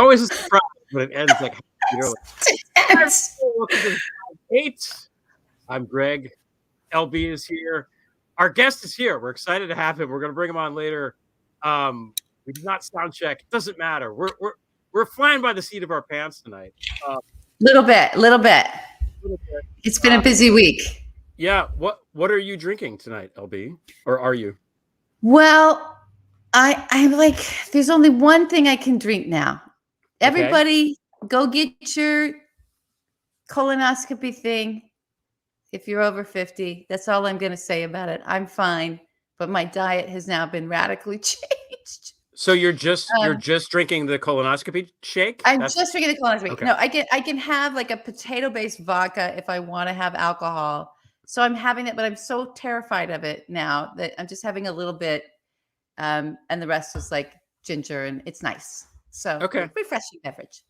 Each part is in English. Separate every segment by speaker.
Speaker 1: always a surprise when it ends like,
Speaker 2: Yes.
Speaker 1: welcome to 8. I'm Greg. LB is here. Our guest is here. We're excited to have him. We're going to bring him on later. We did not sound check. It doesn't matter. We're flying by the seat of our pants tonight.
Speaker 2: Little bit. It's been a busy week.
Speaker 1: Yeah. What are you drinking tonight, LB? Or are you?
Speaker 2: Well, I'm like, there's only one thing I can drink now. Everybody, go get your colonoscopy thing. If you're over 50, that's all I'm going to say about it. I'm fine, but my diet has now been radically changed.
Speaker 1: So you're just drinking the colonoscopy shake?
Speaker 2: I'm just drinking the colonoscopy.
Speaker 1: Okay.
Speaker 2: No, I can have like a potato-based vodka if I want to have alcohol. So I'm having it, but I'm so terrified of it now that I'm just having a little bit, and the rest is like ginger, and it's nice. So refreshing beverage.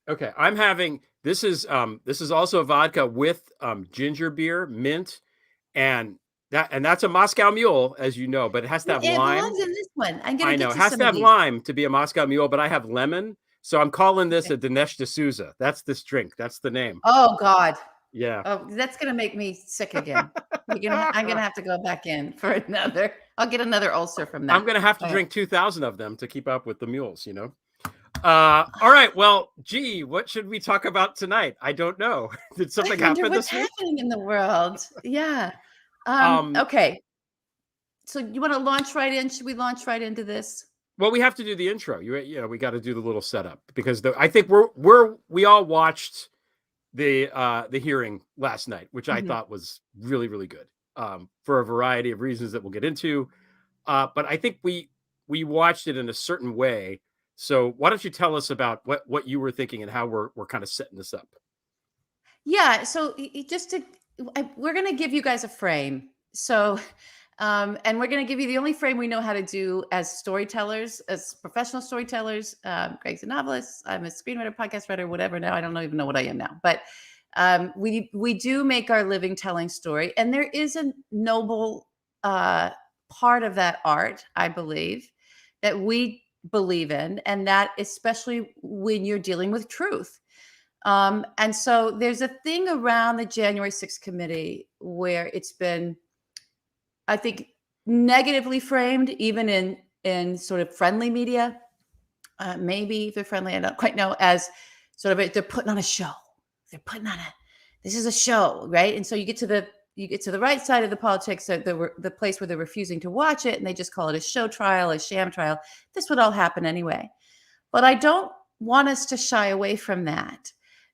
Speaker 1: Okay, I'm having this is also a vodka with ginger beer, mint, and that's a Moscow Mule, as you know, but it has to have lime. It
Speaker 2: belongs in this one.
Speaker 1: I know it has to have lime to be a Moscow Mule, but I have lemon, so I'm calling this a Dinesh D'Souza. That's this drink. That's the name.
Speaker 2: Oh God.
Speaker 1: Yeah.
Speaker 2: Oh, that's gonna make me sick again. I'm gonna have to go back in for another. I'll get another ulcer from that.
Speaker 1: I'm gonna have to drink 2,000 of them to keep up with the mules. You know. All right. Well, gee, what should we talk about tonight? I don't know. Did something happen this week?
Speaker 2: What's happening in the world? Yeah. Okay. So you want to launch right in? Should we launch right into this?
Speaker 1: Well, we have to do the intro. You know, we got to do the little setup because I think we all watched the hearing last night, which I thought was really, really good for a variety of reasons that we'll get into. But I think we watched it in a certain way. So why don't you tell us about what you were thinking and how we're kind of setting this up?
Speaker 2: Yeah. So we're going to give you guys a frame. So, and we're going to give you the only frame we know how to do as storytellers, as professional storytellers. Greg's a novelist. I'm a screenwriter, podcast writer, whatever. Now I don't even know what I am now, but we do make our living telling story, and there is a noble part of that art, I believe, that we believe in, and that especially when you're dealing with truth. And so there's a thing around the January 6th committee where it's been, I think, negatively framed, even in sort of friendly media. Maybe if they're friendly, I don't quite know, as sort of they're putting on a show. This is a show, right? And so you get to the right side of the politics, the place where they're refusing to watch it, and they just call it a show trial, a sham trial. This would all happen anyway. But I don't want us to shy away from that.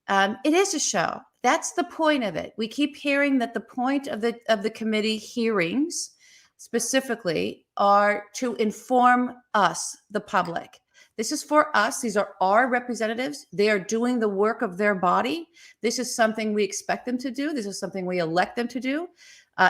Speaker 2: It is a show. That's the point of it. We keep hearing that the point of the committee hearings specifically are to inform us, the public. This is for us. These are our representatives. They are doing the work of their body. This is something we expect them to do. This is something we elect them to do.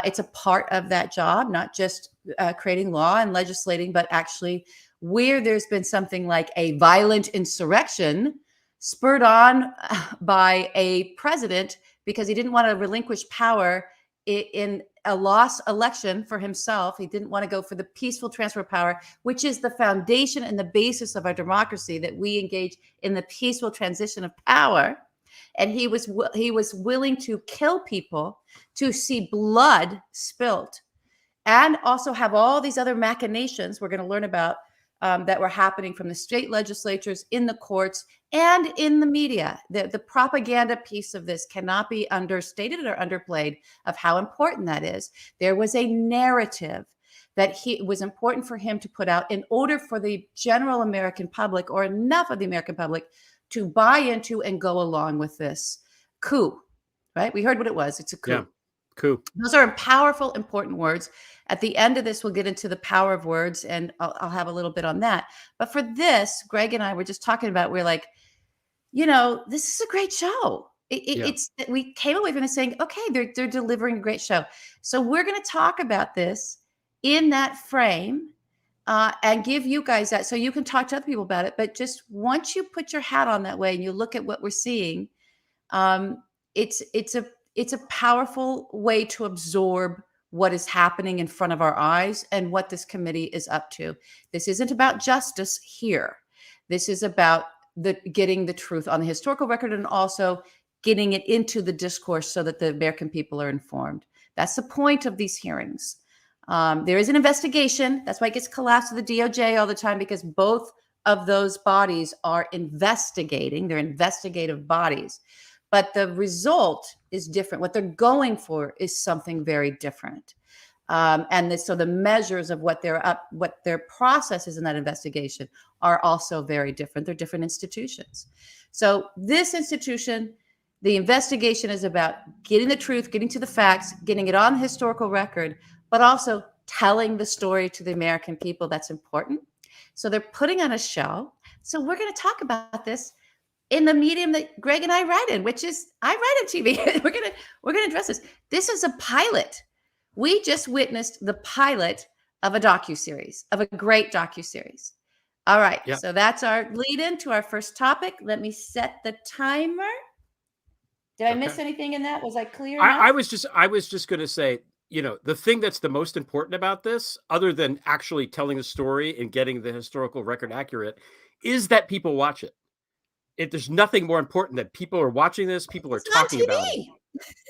Speaker 2: It's a part of that job, not just creating law and legislating, but actually where there's been something like a violent insurrection spurred on by a president because he didn't want to relinquish power in a lost election for himself. He didn't want to go for the peaceful transfer of power, which is the foundation and the basis of our democracy, that we engage in the peaceful transition of power. And he was willing to kill people, to see blood spilt, and also have all these other machinations we're going to learn about that were happening from the state legislatures, in the courts, and in the media. The propaganda piece of this cannot be understated or underplayed of how important that is. There was a narrative that was important for him to put out in order for the general American public, or enough of the American public, to buy into and go along with this coup, right? We heard what it was. It's a coup.
Speaker 1: Yeah. Coup.
Speaker 2: Those are powerful, important words. At the end of this, we'll get into the power of words, and I'll have a little bit on that. But for this, Greg and I were just talking about, we're like, this is a great show. We came away from this saying, okay, they're delivering a great show. So we're going to talk about this in that frame and give you guys that, so you can talk to other people about it. But just once you put your hat on that way and you look at what we're seeing, it's a powerful way to absorb what is happening in front of our eyes and what this committee is up to. This isn't about justice here. This is about getting the truth on the historical record, and also getting it into the discourse so that the American people are informed. That's the point of these hearings. There is an investigation. That's why it gets collapsed with the DOJ all the time, because both of those bodies are investigating. They're investigative bodies. But the result is different. What they're going for is something very different. So the measures of what their process is in that investigation are also very different. They're different institutions. So this institution, the investigation is about getting the truth, getting to the facts, getting it on the historical record, but also telling the story to the American people. That's important. So they're putting on a show. So we're going to talk about this in the medium that Greg and I write in, which is I write in TV. we're gonna address this. This is a pilot. We just witnessed the pilot of a docuseries, of a great docuseries. All right,
Speaker 1: Yeah.
Speaker 2: so that's our lead in to our first topic. Let me set the timer. Did I miss anything in that? Was I clear enough?
Speaker 1: I was just going to say, the thing that's the most important about this, other than actually telling the story and getting the historical record accurate, is that people watch it. There's nothing more important that people are watching this. People are talking about it.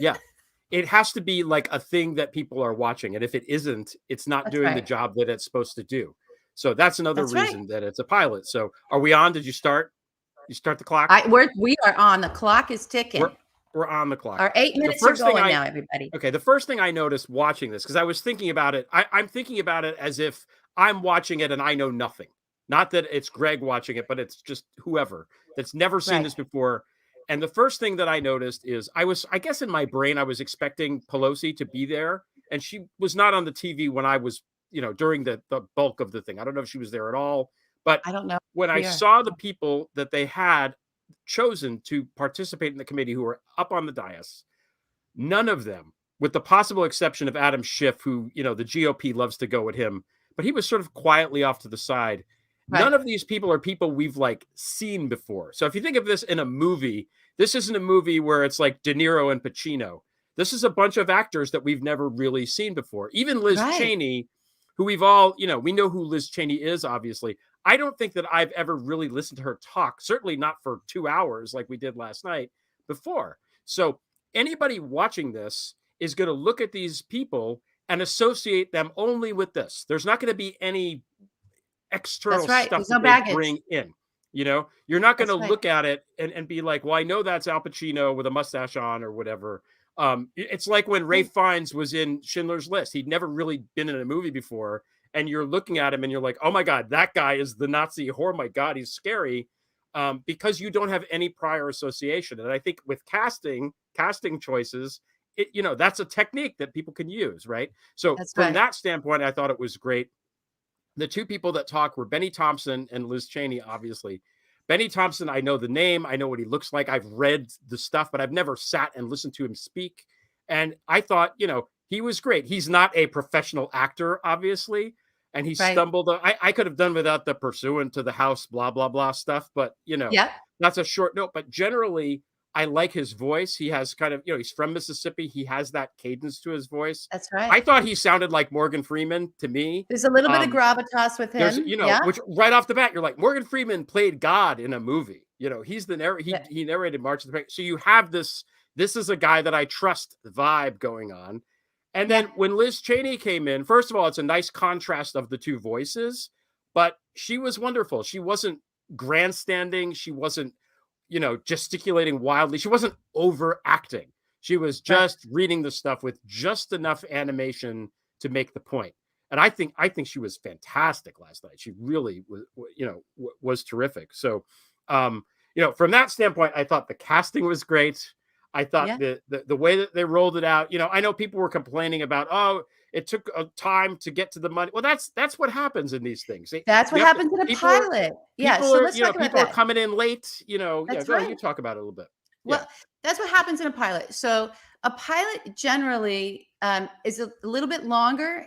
Speaker 1: Yeah. It has to be like a thing that people are watching. And if it isn't, it's not doing the job that it's supposed to do. So that's another reason that it's a pilot. So are we on? Did you start? You start the clock?
Speaker 2: We are on. The clock is ticking.
Speaker 1: We're on the clock.
Speaker 2: Our 8 minutes are going now, everybody.
Speaker 1: Okay. The first thing I noticed watching this, because I was thinking about it, I'm thinking about it as if I'm watching it and I know nothing. Not that it's Greg watching it, but it's just whoever that's never seen this before. And the first thing that I noticed is I guess in my brain, I was expecting Pelosi to be there, and she was not on the TV when I was, during the bulk of the thing. I don't know if she was there at all, but
Speaker 2: I don't know.
Speaker 1: When I saw the people that they had chosen to participate in the committee who were up on the dais, none of them, with the possible exception of Adam Schiff, who, the GOP loves to go at him, but he was sort of quietly off to the side. Right. None of these people are people we've seen before. So if you think of this in a movie, this isn't a movie where it's like De Niro and Pacino. This is a bunch of actors that we've never really seen before. Even Liz Cheney, who we've all, we know who Liz Cheney is, obviously. I don't think that I've ever really listened to her talk, certainly not for 2 hours like we did last night before. So anybody watching this is going to look at these people and associate them only with this. There's not going to be any external stuff that they bring in. You're not going to look at it and be like, well, I know that's Al Pacino with a mustache on or whatever. It's like when Ralph Fiennes was in Schindler's List. He'd never really been in a movie before, and you're looking at him and you're like, oh my God, that guy is the Nazi. Oh my God, he's scary, because you don't have any prior association. And I think with casting choices, that's a technique that people can use, right? So from that standpoint, I thought it was great. The two people that talk were Benny Thompson and Liz Cheney, obviously. Benny Thompson, I know the name. I know what he looks like. I've read the stuff, but I've never sat and listened to him speak. And I thought, he was great. He's not a professional actor, obviously. And he stumbled. I could have done without the pursuant to the house, blah, blah, blah stuff. But, that's a short note. But generally, I like his voice. He has kind of, he's from Mississippi. He has that cadence to his voice.
Speaker 2: That's right.
Speaker 1: I thought he sounded like Morgan Freeman to me.
Speaker 2: There's a little bit of gravitas with him.
Speaker 1: Which right off the bat, you're like, Morgan Freeman played God in a movie. He's the he narrated March of the Penguins. So you have this is a guy that I trust vibe going on. And then when Liz Cheney came in, first of all, it's a nice contrast of the two voices, but she was wonderful. She wasn't grandstanding. She wasn't, gesticulating wildly. She wasn't overacting. She was just reading the stuff with just enough animation to make the point. And I think she was fantastic last night. She really was terrific. So, from that standpoint, I thought the casting was great. I thought the way that they rolled it out, I know people were complaining about, oh, it took a time to get to the money. Well, that's what happens in these things.
Speaker 2: That's what happens in a pilot. Yeah. So let's talk about
Speaker 1: people
Speaker 2: that.
Speaker 1: Are coming in late,
Speaker 2: That's
Speaker 1: right. You talk about it a little bit.
Speaker 2: Well, that's what happens in a pilot. So a pilot generally is a little bit longer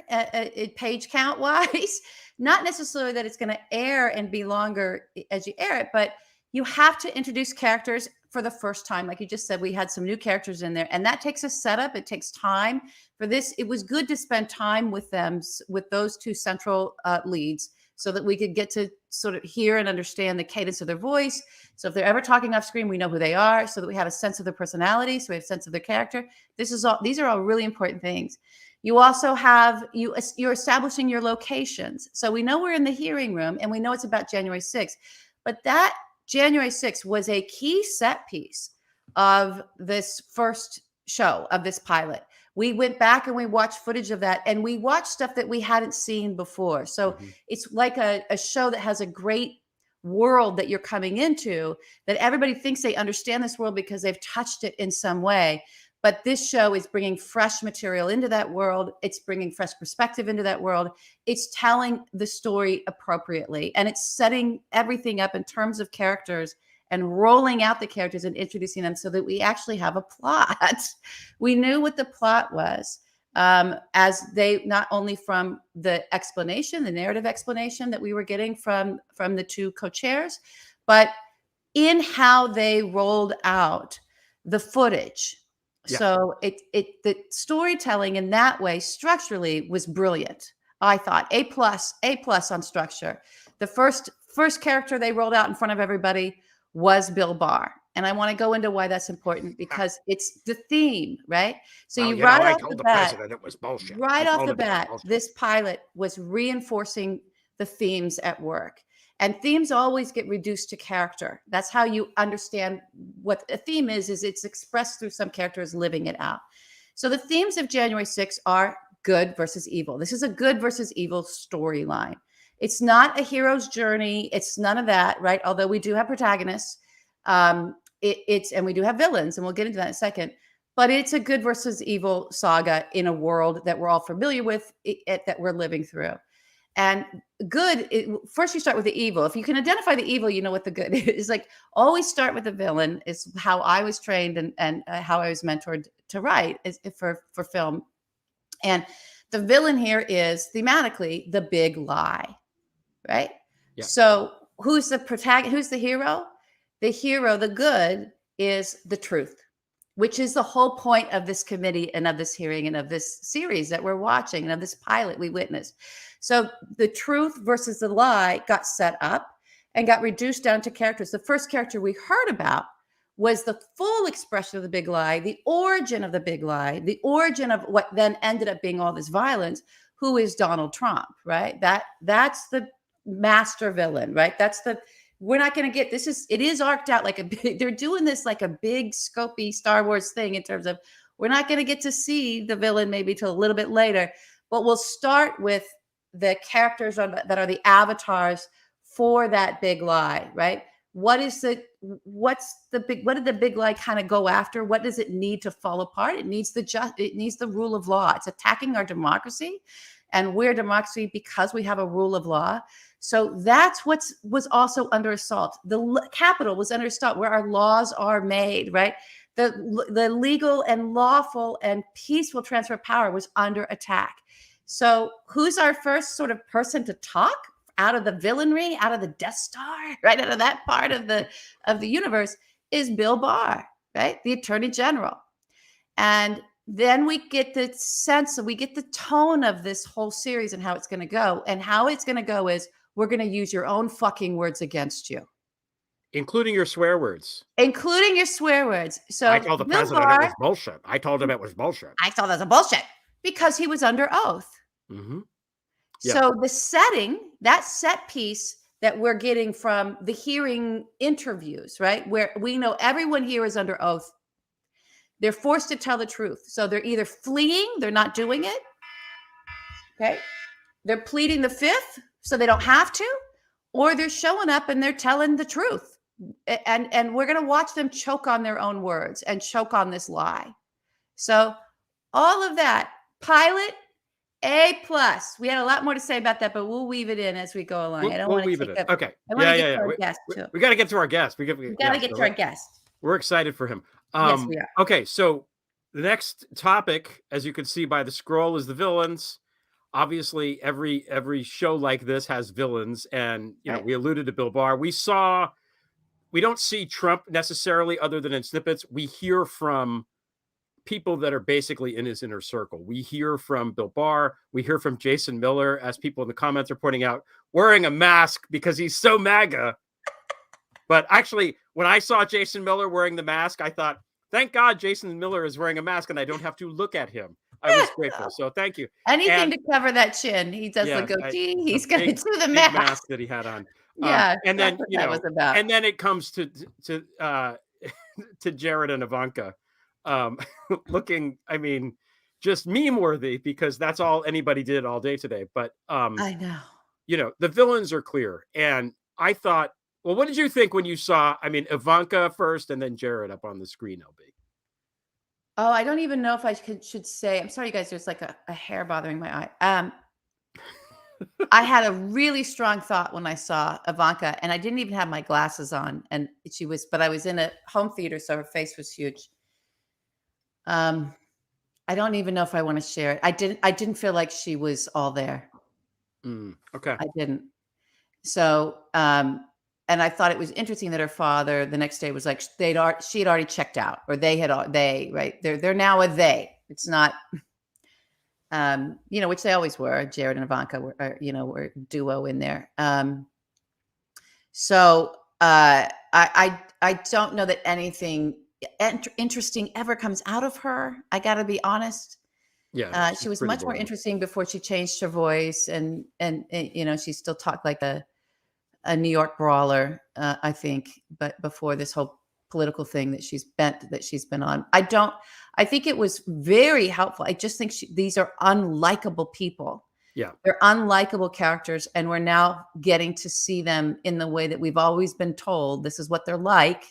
Speaker 2: page count wise, not necessarily that it's going to air and be longer as you air it, but you have to introduce characters for the first time. Like you just said, we had some new characters in there, and that takes a setup. It takes time for this. It was good to spend time with them, with those two central leads, so that we could get to sort of hear and understand the cadence of their voice. So if they're ever talking off screen, we know who they are, so that we have a sense of their personality, so we have a sense of their character. These are all really important things. You also have, you're establishing your locations. So we know we're in the hearing room, and we know it's about January 6th, but that January 6th was a key set piece of this first show, of this pilot. We went back and we watched footage of that, and we watched stuff that we hadn't seen before. So it's like a show that has a great world that you're coming into, that everybody thinks they understand this world because they've touched it in some way. But this show is bringing fresh material into that world. It's bringing fresh perspective into that world. It's telling the story appropriately, and it's setting everything up in terms of characters and rolling out the characters and introducing them so that we actually have a plot. We knew what the plot was, as they, not only from the explanation, the narrative explanation that we were getting from the two co-chairs, but in how they rolled out the footage. So the storytelling in that way structurally was brilliant. I thought A plus on structure. The first character they rolled out in front of everybody was Bill Barr. And I want to go into why that's important, because it's the theme, right? So
Speaker 1: Well,
Speaker 2: you right
Speaker 1: I
Speaker 2: off
Speaker 1: told
Speaker 2: the
Speaker 1: the
Speaker 2: bat,
Speaker 1: president it was bullshit.
Speaker 2: right
Speaker 1: I
Speaker 2: off
Speaker 1: told
Speaker 2: the
Speaker 1: him it was
Speaker 2: bat,
Speaker 1: bullshit.
Speaker 2: this pilot was reinforcing the themes at work. And themes always get reduced to character. That's how you understand what a theme is it's expressed through some characters living it out. So the themes of January 6th are good versus evil. This is a good versus evil storyline. It's not a hero's journey. It's none of that, right? Although we do have protagonists, and we do have villains, and we'll get into that in a second. But it's a good versus evil saga in a world that we're all familiar with, that we're living through. And good, first you start with the evil. If you can identify the evil, you know what the good is. Like, always start with the villain is how I was trained and how I was mentored to write for film. And the villain here is thematically the big lie, right?
Speaker 1: Yeah.
Speaker 2: So who's the protagonist? Who's the hero? The hero, the good, is the truth, which is the whole point of this committee and of this hearing and of this series that we're watching and of this pilot we witnessed. So the truth versus the lie got set up and got reduced down to characters. The first character we heard about was the full expression of the big lie, the origin of the big lie, the origin of what then ended up being all this violence, who is Donald Trump, right? That's the master villain, right? We're not going to get, it is arced out like they're doing this like a big scopy Star Wars thing in terms of, we're not going to get to see the villain maybe till a little bit later, but we'll start with the characters that are the avatars for that big lie, right? What did the big lie kind of go after? What does it need to fall apart? It needs the rule of law. It's attacking our democracy, and we're democracy because we have a rule of law. So that's what was also under assault. The Capitol was under assault, where our laws are made, right? The legal and lawful and peaceful transfer of power was under attack. So who's our first sort of person to talk out of the villainry, out of the Death Star, right out of that part of the universe, is Bill Barr, right? The Attorney General. And then we get the sense, we get the tone of this whole series and how it's going to go. And how it's going to go is, we're going to use your own fucking words against you.
Speaker 1: Including your swear words.
Speaker 2: Including your swear words. So
Speaker 1: I told the president it was bullshit. I told him it was bullshit.
Speaker 2: I thought that's a bullshit, because he was under oath.
Speaker 1: Mm-hmm. Yeah.
Speaker 2: So the setting, that set piece that we're getting from the hearing interviews, right? Where we know everyone here is under oath. They're forced to tell the truth. So they're either fleeing, they're not doing it. Okay. They're pleading the fifth so they don't have to, or they're showing up and they're telling the truth. And we're going to watch them choke on their own words and choke on this lie. So all of that, pilot, A+. We had a lot more to say about that, but we'll weave it in as we go along. I don't want to take up.
Speaker 1: Okay.
Speaker 2: I want to get to our guest too.
Speaker 1: We got to get to our guest. We got
Speaker 2: to get to our guest.
Speaker 1: We're excited for him.
Speaker 2: Yes, we are.
Speaker 1: Okay, so the next topic, as you can see by the scroll, is the villains. Obviously, every show like this has villains, and we alluded to Bill Barr. We don't see Trump necessarily, other than in snippets. We hear from people that are basically in his inner circle. We hear from Bill Barr, we hear from Jason Miller, as people in the comments are pointing out, wearing a mask because he's so MAGA. But actually, when I saw Jason Miller wearing the mask, I thought, thank God Jason Miller is wearing a mask and I don't have to look at him. I was grateful. So thank you.
Speaker 2: Anything
Speaker 1: And
Speaker 2: to cover that chin. He does the
Speaker 1: yeah,
Speaker 2: goatee.
Speaker 1: the
Speaker 2: He's going to do the
Speaker 1: big
Speaker 2: mask.
Speaker 1: mask that he had on.
Speaker 2: Yeah,
Speaker 1: And
Speaker 2: that's
Speaker 1: then,
Speaker 2: what that was about.
Speaker 1: and then it comes to to Jared and Ivanka, looking, I mean, just meme worthy, because that's all anybody did all day today. But
Speaker 2: I know.
Speaker 1: the villains are clear. And I thought, well, what did you think when you saw, I mean, Ivanka first and then Jared up on the screen, LB?
Speaker 2: Oh, I don't even know if I should say. I'm sorry, you guys. There's like a hair bothering my eye. I had a really strong thought when I saw Ivanka, and I didn't even have my glasses on, and but I was in a home theater, so her face was huge. I don't even know if I want to share it. I didn't feel like she was all there.
Speaker 1: Okay.
Speaker 2: I didn't. So, and I thought it was interesting that her father the next day was like, she had already checked out, or right? They're now a they. It's not, which they always were. Jared and Ivanka were a duo in there. So I don't know that anything interesting ever comes out of her. I got to be honest.
Speaker 1: Yeah,
Speaker 2: she was much more interesting before she changed her voice, and she still talked like a New York brawler, I think, but before this whole political thing that she's been on. I think it was very helpful. I just think these are unlikable people.
Speaker 1: Yeah.
Speaker 2: They're unlikable characters, and we're now getting to see them in the way that we've always been told this is what they're like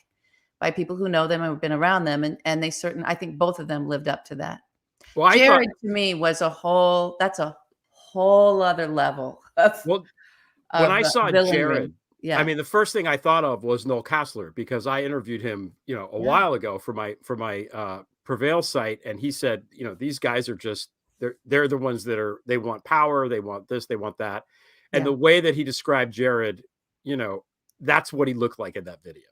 Speaker 2: by people who know them and have been around them. And I think both of them lived up to that. Well, Jared to me was that's a whole other level of,
Speaker 1: when I saw
Speaker 2: villainry.
Speaker 1: Jared, I mean, the first thing I thought of was Noel Kassler, because I interviewed him, a while ago for my Prevail site. And he said, these guys are just, they're the ones they want power. They want this, they want that. And the way that he described Jared, that's what he looked like in that video.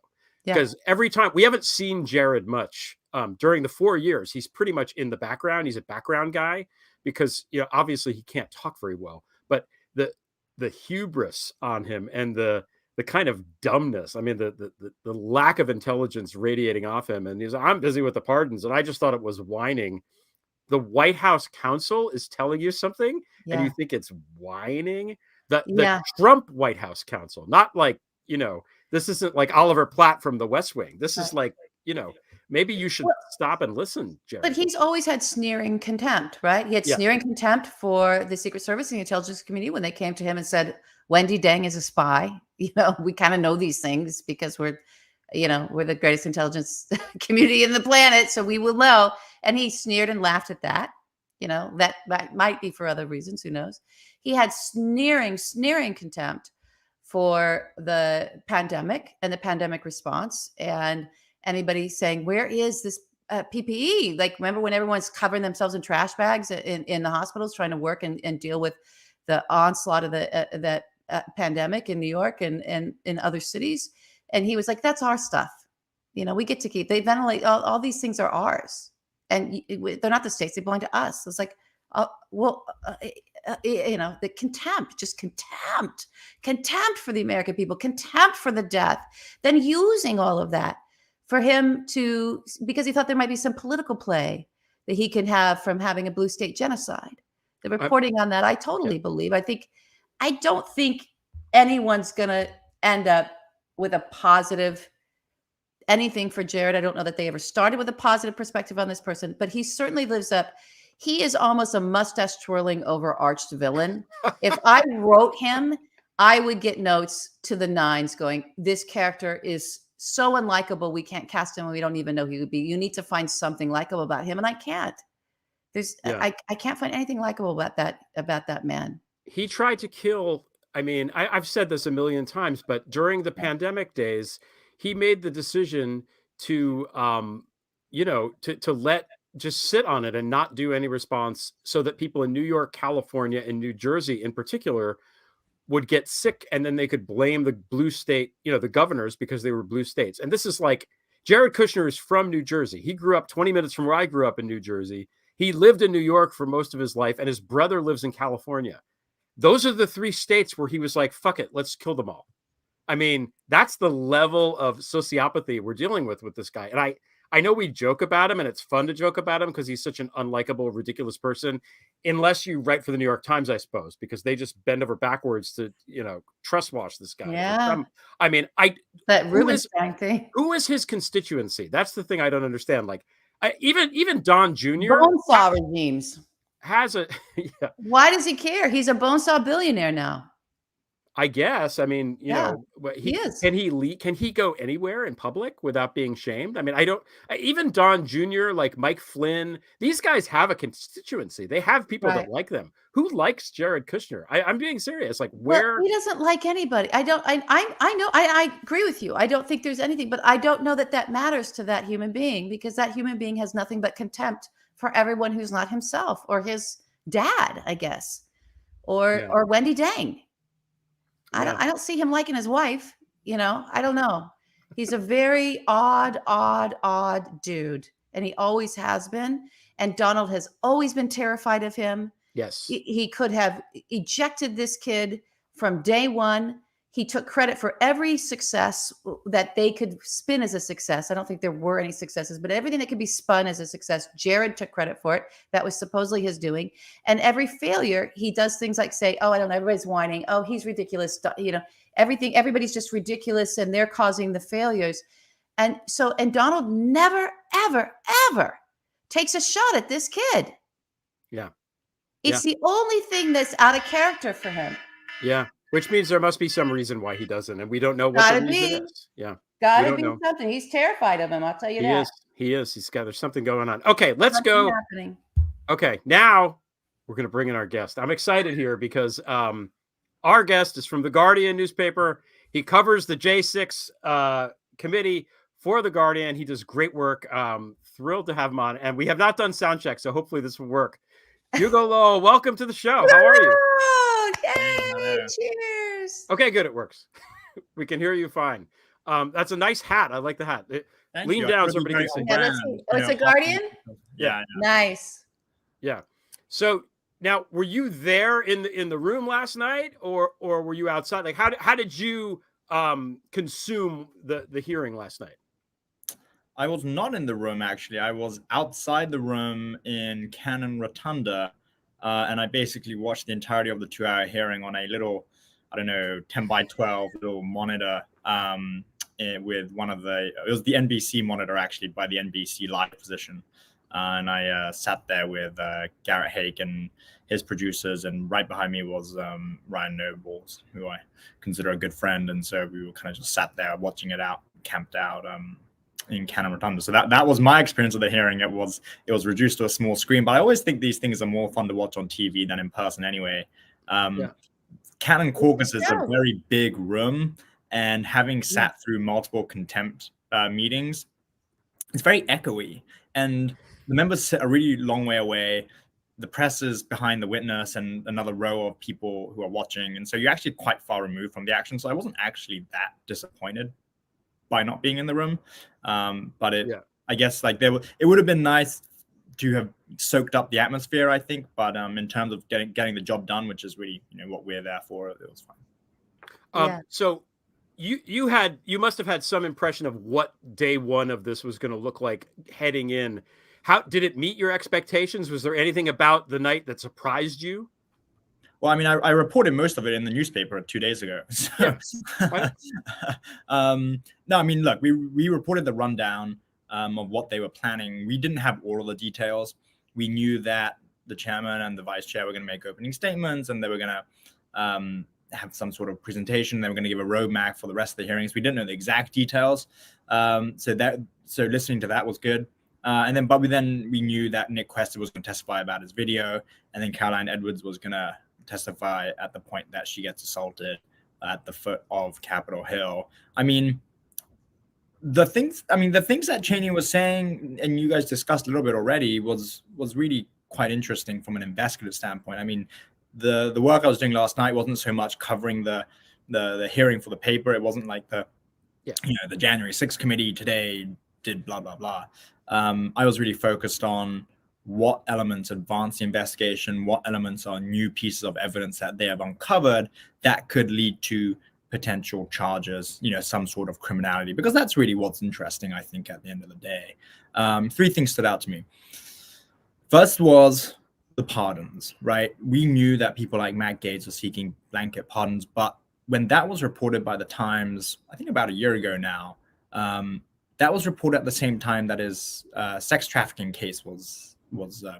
Speaker 1: Because every time, we haven't seen Jared much during the 4 years. He's pretty much in the background. He's a background guy because, obviously he can't talk very well, but the hubris on him and the kind of dumbness, I mean, the lack of intelligence radiating off him. And he's like, I'm busy with the pardons. And I just thought it was whining. The White House counsel is telling you something and you think it's whining. The Trump White House counsel, not like, this isn't like Oliver Platt from The West Wing. This is like, maybe you should stop and listen, Jared.
Speaker 2: But he's always had sneering contempt, right? He had sneering contempt for the Secret Service and the intelligence community when they came to him and said, Wendy Deng is a spy. We kind of know these things because we're the greatest intelligence community in the planet, so we will know. And he sneered and laughed at that. That might be for other reasons. Who knows? He had sneering contempt for the pandemic and the pandemic response, and anybody saying, where is this PPE? Like, remember when everyone's covering themselves in trash bags in the hospitals trying to work and deal with the onslaught of that pandemic in New York and in other cities? And he was like, that's our stuff. We get to keep, they ventilate, all these things are ours. And they're not the states, they belong to us. It's like, the contempt for the American people, contempt for the death, then using all of that for him because he thought there might be some political play that he can have from having a blue state genocide. The reporting on that, I totally believe. I don't think anyone's going to end up with a positive anything for Jared. I don't know that they ever started with a positive perspective on this person, but he certainly lives up. He is almost a mustache twirling overarched villain. If I wrote him, I would get notes to the nines going, this character is so unlikable, we can't cast him and we don't even know who he would be. You need to find something likable about him. And I can't. I can't find anything likable about that man.
Speaker 1: He tried to kill, I mean, I've said this a million times, but during the pandemic days, he made the decision to let just sit on it and not do any response, so that people in New York, California, and New Jersey in particular would get sick, and then they could blame the blue state, the governors, because they were blue states. And this is like, Jared Kushner is from New Jersey. He grew up 20 minutes from where I grew up in New Jersey. He lived in New York for most of his life, and his brother lives in California. Those are the 3 states where he was like, fuck it, let's kill them all. I mean, that's the level of sociopathy we're dealing with this guy. And I know we joke about him, and it's fun to joke about him because he's such an unlikable, ridiculous person, unless you write for the New York Times, I suppose, because they just bend over backwards to, trust wash this guy.
Speaker 2: Yeah.
Speaker 1: I mean,
Speaker 2: that Rubenstein thing.
Speaker 1: Who is his constituency? That's the thing I don't understand. Like, even Don Jr.
Speaker 2: Bone saw regimes.
Speaker 1: has a yeah.
Speaker 2: Why does he care? He's a bone saw billionaire now.
Speaker 1: I guess. I mean, you know,
Speaker 2: he is.
Speaker 1: Can he go anywhere in public without being shamed? I mean, even Don Jr., like Mike Flynn, these guys have a constituency. They have people that like them. Who likes Jared Kushner? I'm being serious. Like, where?
Speaker 2: Well, he doesn't like anybody. I know. I agree with you. I don't think there's anything, but I don't know that matters to that human being, because that human being has nothing but contempt for everyone who's not himself, or his dad, I guess, or Wendy Dang. I don't see him liking his wife. I don't know. He's a very odd dude, and he always has been. And Donald has always been terrified of him.
Speaker 1: Yes.
Speaker 2: He could have ejected this kid from day one. He took credit for every success that they could spin as a success. I don't think there were any successes, but everything that could be spun as a success, Jared took credit for it. That was supposedly his doing. And every failure, he does things like say, oh, I don't know, everybody's whining. Oh, he's ridiculous. Everybody's just ridiculous, and they're causing the failures. And Donald never, ever, ever takes a shot at this kid.
Speaker 1: Yeah.
Speaker 2: It's the only thing that's out of character for him.
Speaker 1: Yeah. Which means there must be some reason why he doesn't, and we don't know what the reason is. Yeah.
Speaker 2: Gotta be something. He's terrified of him, I'll tell you that.
Speaker 1: He is. There's something going on. Okay, let's go.
Speaker 2: Happening.
Speaker 1: Okay, now we're going to bring in our guest. I'm excited here because our guest is from the Guardian newspaper. He covers the J6 committee for the Guardian. He does great work. Thrilled to have him on, and we have not done sound check, so hopefully this will work. Hugo Lowell, welcome to the show. How are you?
Speaker 2: Yay! Cheers.
Speaker 1: Okay, good. It works. We can hear you fine. That's a nice hat. I like the hat. Lean down so everybody can see.
Speaker 2: Yeah, it's a Guardian?
Speaker 3: Yeah.
Speaker 2: Nice.
Speaker 1: Yeah. So now, were you there in the room last night, or were you outside? Like, how did you consume the hearing last night?
Speaker 3: I was not in the room, actually. I was outside the room in Cannon Rotunda, and I basically watched the entirety of the 2-hour hearing on a little, 10 by 12 little monitor with it was the NBC monitor, actually, by the NBC live position. And I sat there with Garrett Hake and his producers, and right behind me was Ryan Nobles, who I consider a good friend. And so we were kind of just sat there watching it out, camped out in Cannon Rotunda. So that was my experience of the hearing. It was reduced to a small screen, but I always think these things are more fun to watch on TV than in person anyway. Cannon Caucus is a very big room, and having sat through multiple contempt meetings, it's very echoey, and the members sit a really long way away. The press is behind the witness and another row of people who are watching, and so you're actually quite far removed from the action. So I wasn't actually that disappointed by not being in the room, but I guess like it would have been nice to have soaked up the atmosphere, I think, but in terms of getting the job done, which is really what we're there for, it was fine.
Speaker 1: So you must have had some impression of what day one of this was going to look like heading in. How did it meet your expectations? Was there anything about the night that surprised you?
Speaker 3: Well, I mean, I reported most of it in the newspaper 2 days ago. So. No, I mean, look, we reported the rundown of what they were planning. We didn't have all of the details. We knew that the chairman and the vice chair were going to make opening statements, and they were going to have some sort of presentation. They were going to give a roadmap for the rest of the hearings. We didn't know the exact details. So listening to that was good. But we knew that Nick Quester was going to testify about his video, and then Caroline Edwards was going to testify at the point that she gets assaulted at the foot of Capitol Hill. I mean, the things that Cheney was saying, and you guys discussed a little bit already, was really quite interesting from an investigative standpoint. I mean, the work I was doing last night wasn't so much covering the hearing for the paper. It wasn't like the January 6th committee today did blah, blah, blah. I was really focused on what elements advance the investigation, what elements are new pieces of evidence that they have uncovered that could lead to potential charges, some sort of criminality, because that's really what's interesting, I think, at the end of the day. 3 things stood out to me. First was the pardons, right? We knew that people like Matt Gaetz were seeking blanket pardons, but when that was reported by the Times, I think about a year ago now, that was reported at the same time that his sex trafficking case was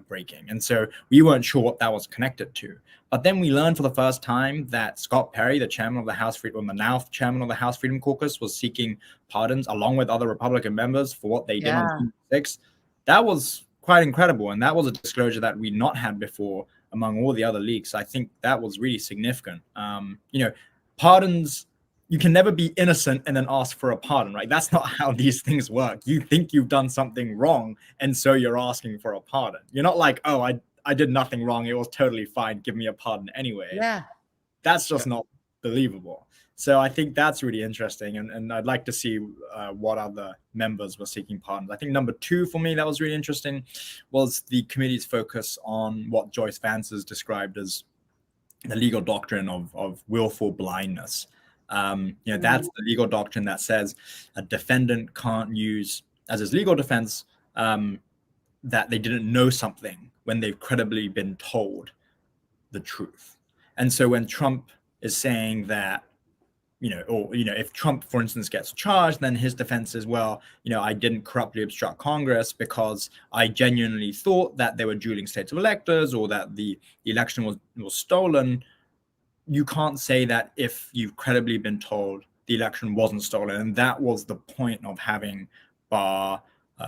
Speaker 3: breaking. And so we weren't sure what that was connected to. But then we learned for the first time that Scott Perry, the chairman of the House Freedom, the now chairman of the House Freedom Caucus, was seeking pardons along with other Republican members for what they did on June 6th. That was quite incredible. And that was a disclosure that we'd not had before among all the other leaks. I think that was really significant. Pardons, you can never be innocent and then ask for a pardon, right? That's not how these things work. You think you've done something wrong, and so you're asking for a pardon. You're not like, oh, I did nothing wrong. It was totally fine. Give me a pardon anyway.
Speaker 2: Yeah.
Speaker 3: That's just not believable. So I think that's really interesting. And I'd like to see what other members were seeking pardons. I think number 2 for me that was really interesting was the committee's focus on what Joyce Vance has described as the legal doctrine of willful blindness. That's the legal doctrine that says a defendant can't use as his legal defense that they didn't know something when they've credibly been told the truth. And so when Trump is saying that, if Trump, for instance, gets charged, then his defense is, well, I didn't corruptly obstruct Congress because I genuinely thought that there were dueling states of electors or that the election was stolen. You can't say that if you've credibly been told the election wasn't stolen. And that was the point of having Barr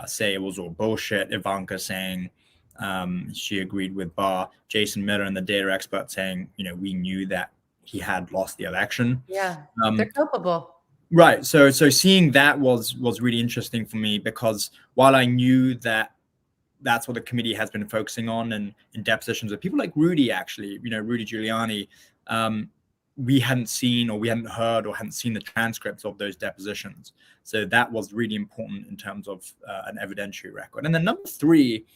Speaker 3: say it was all bullshit, Ivanka saying she agreed with Barr, Jason Miller and the data expert saying, we knew that he had lost the election.
Speaker 2: Yeah, they're culpable.
Speaker 3: Right. So seeing that was really interesting for me, because while I knew that that's what the committee has been focusing on and in depositions of people like Rudy, actually, Rudy Giuliani, we hadn't seen or we hadn't heard or hadn't seen the transcripts of those depositions. So that was really important in terms of an evidentiary record. And then number 3,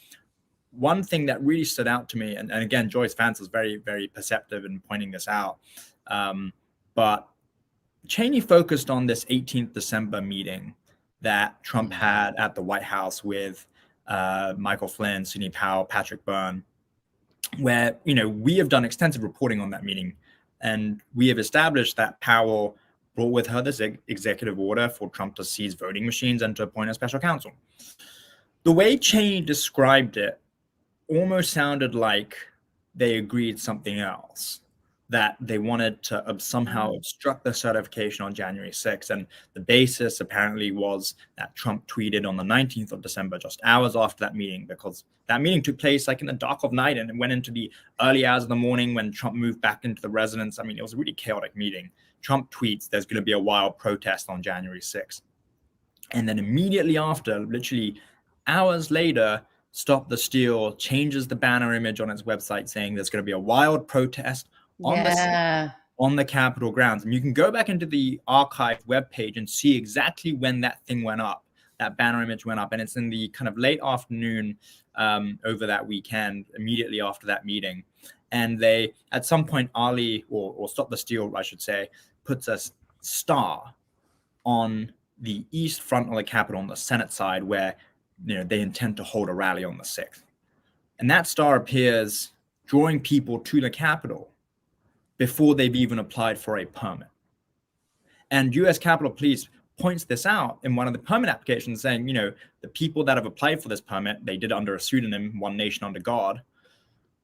Speaker 3: one thing that really stood out to me, and again, Joyce Vance was very, very perceptive in pointing this out, but Cheney focused on this 18th December meeting that Trump had at the White House with Michael Flynn, Sidney Powell, Patrick Byrne, where, we have done extensive reporting on that meeting. And we have established that Powell brought with her this executive order for Trump to seize voting machines and to appoint a special counsel. The way Cheney described it almost sounded like they agreed something else, that they wanted to somehow obstruct the certification on January 6th. And the basis apparently was that Trump tweeted on the 19th of December, just hours after that meeting, because that meeting took place like in the dark of night and it went into the early hours of the morning when Trump moved back into the residence. I mean, it was a really chaotic meeting. Trump tweets, there's going to be a wild protest on January 6th. And then immediately after, literally hours later, Stop the Steal changes the banner image on its website saying there's going to be a wild protest on the Capitol grounds. And you can go back into the archive webpage and see exactly when that thing went up, that banner image went up. And it's in the kind of late afternoon over that weekend, immediately after that meeting. And they, at some point, Ali, or Stop the Steal, I should say, puts a star on the east front of the Capitol on the Senate side where they intend to hold a rally on the 6th. And that star appears drawing people to the Capitol before they've even applied for a permit. And U.S. Capitol Police points this out in one of the permit applications saying, the people that have applied for this permit, they did under a pseudonym, One Nation Under God.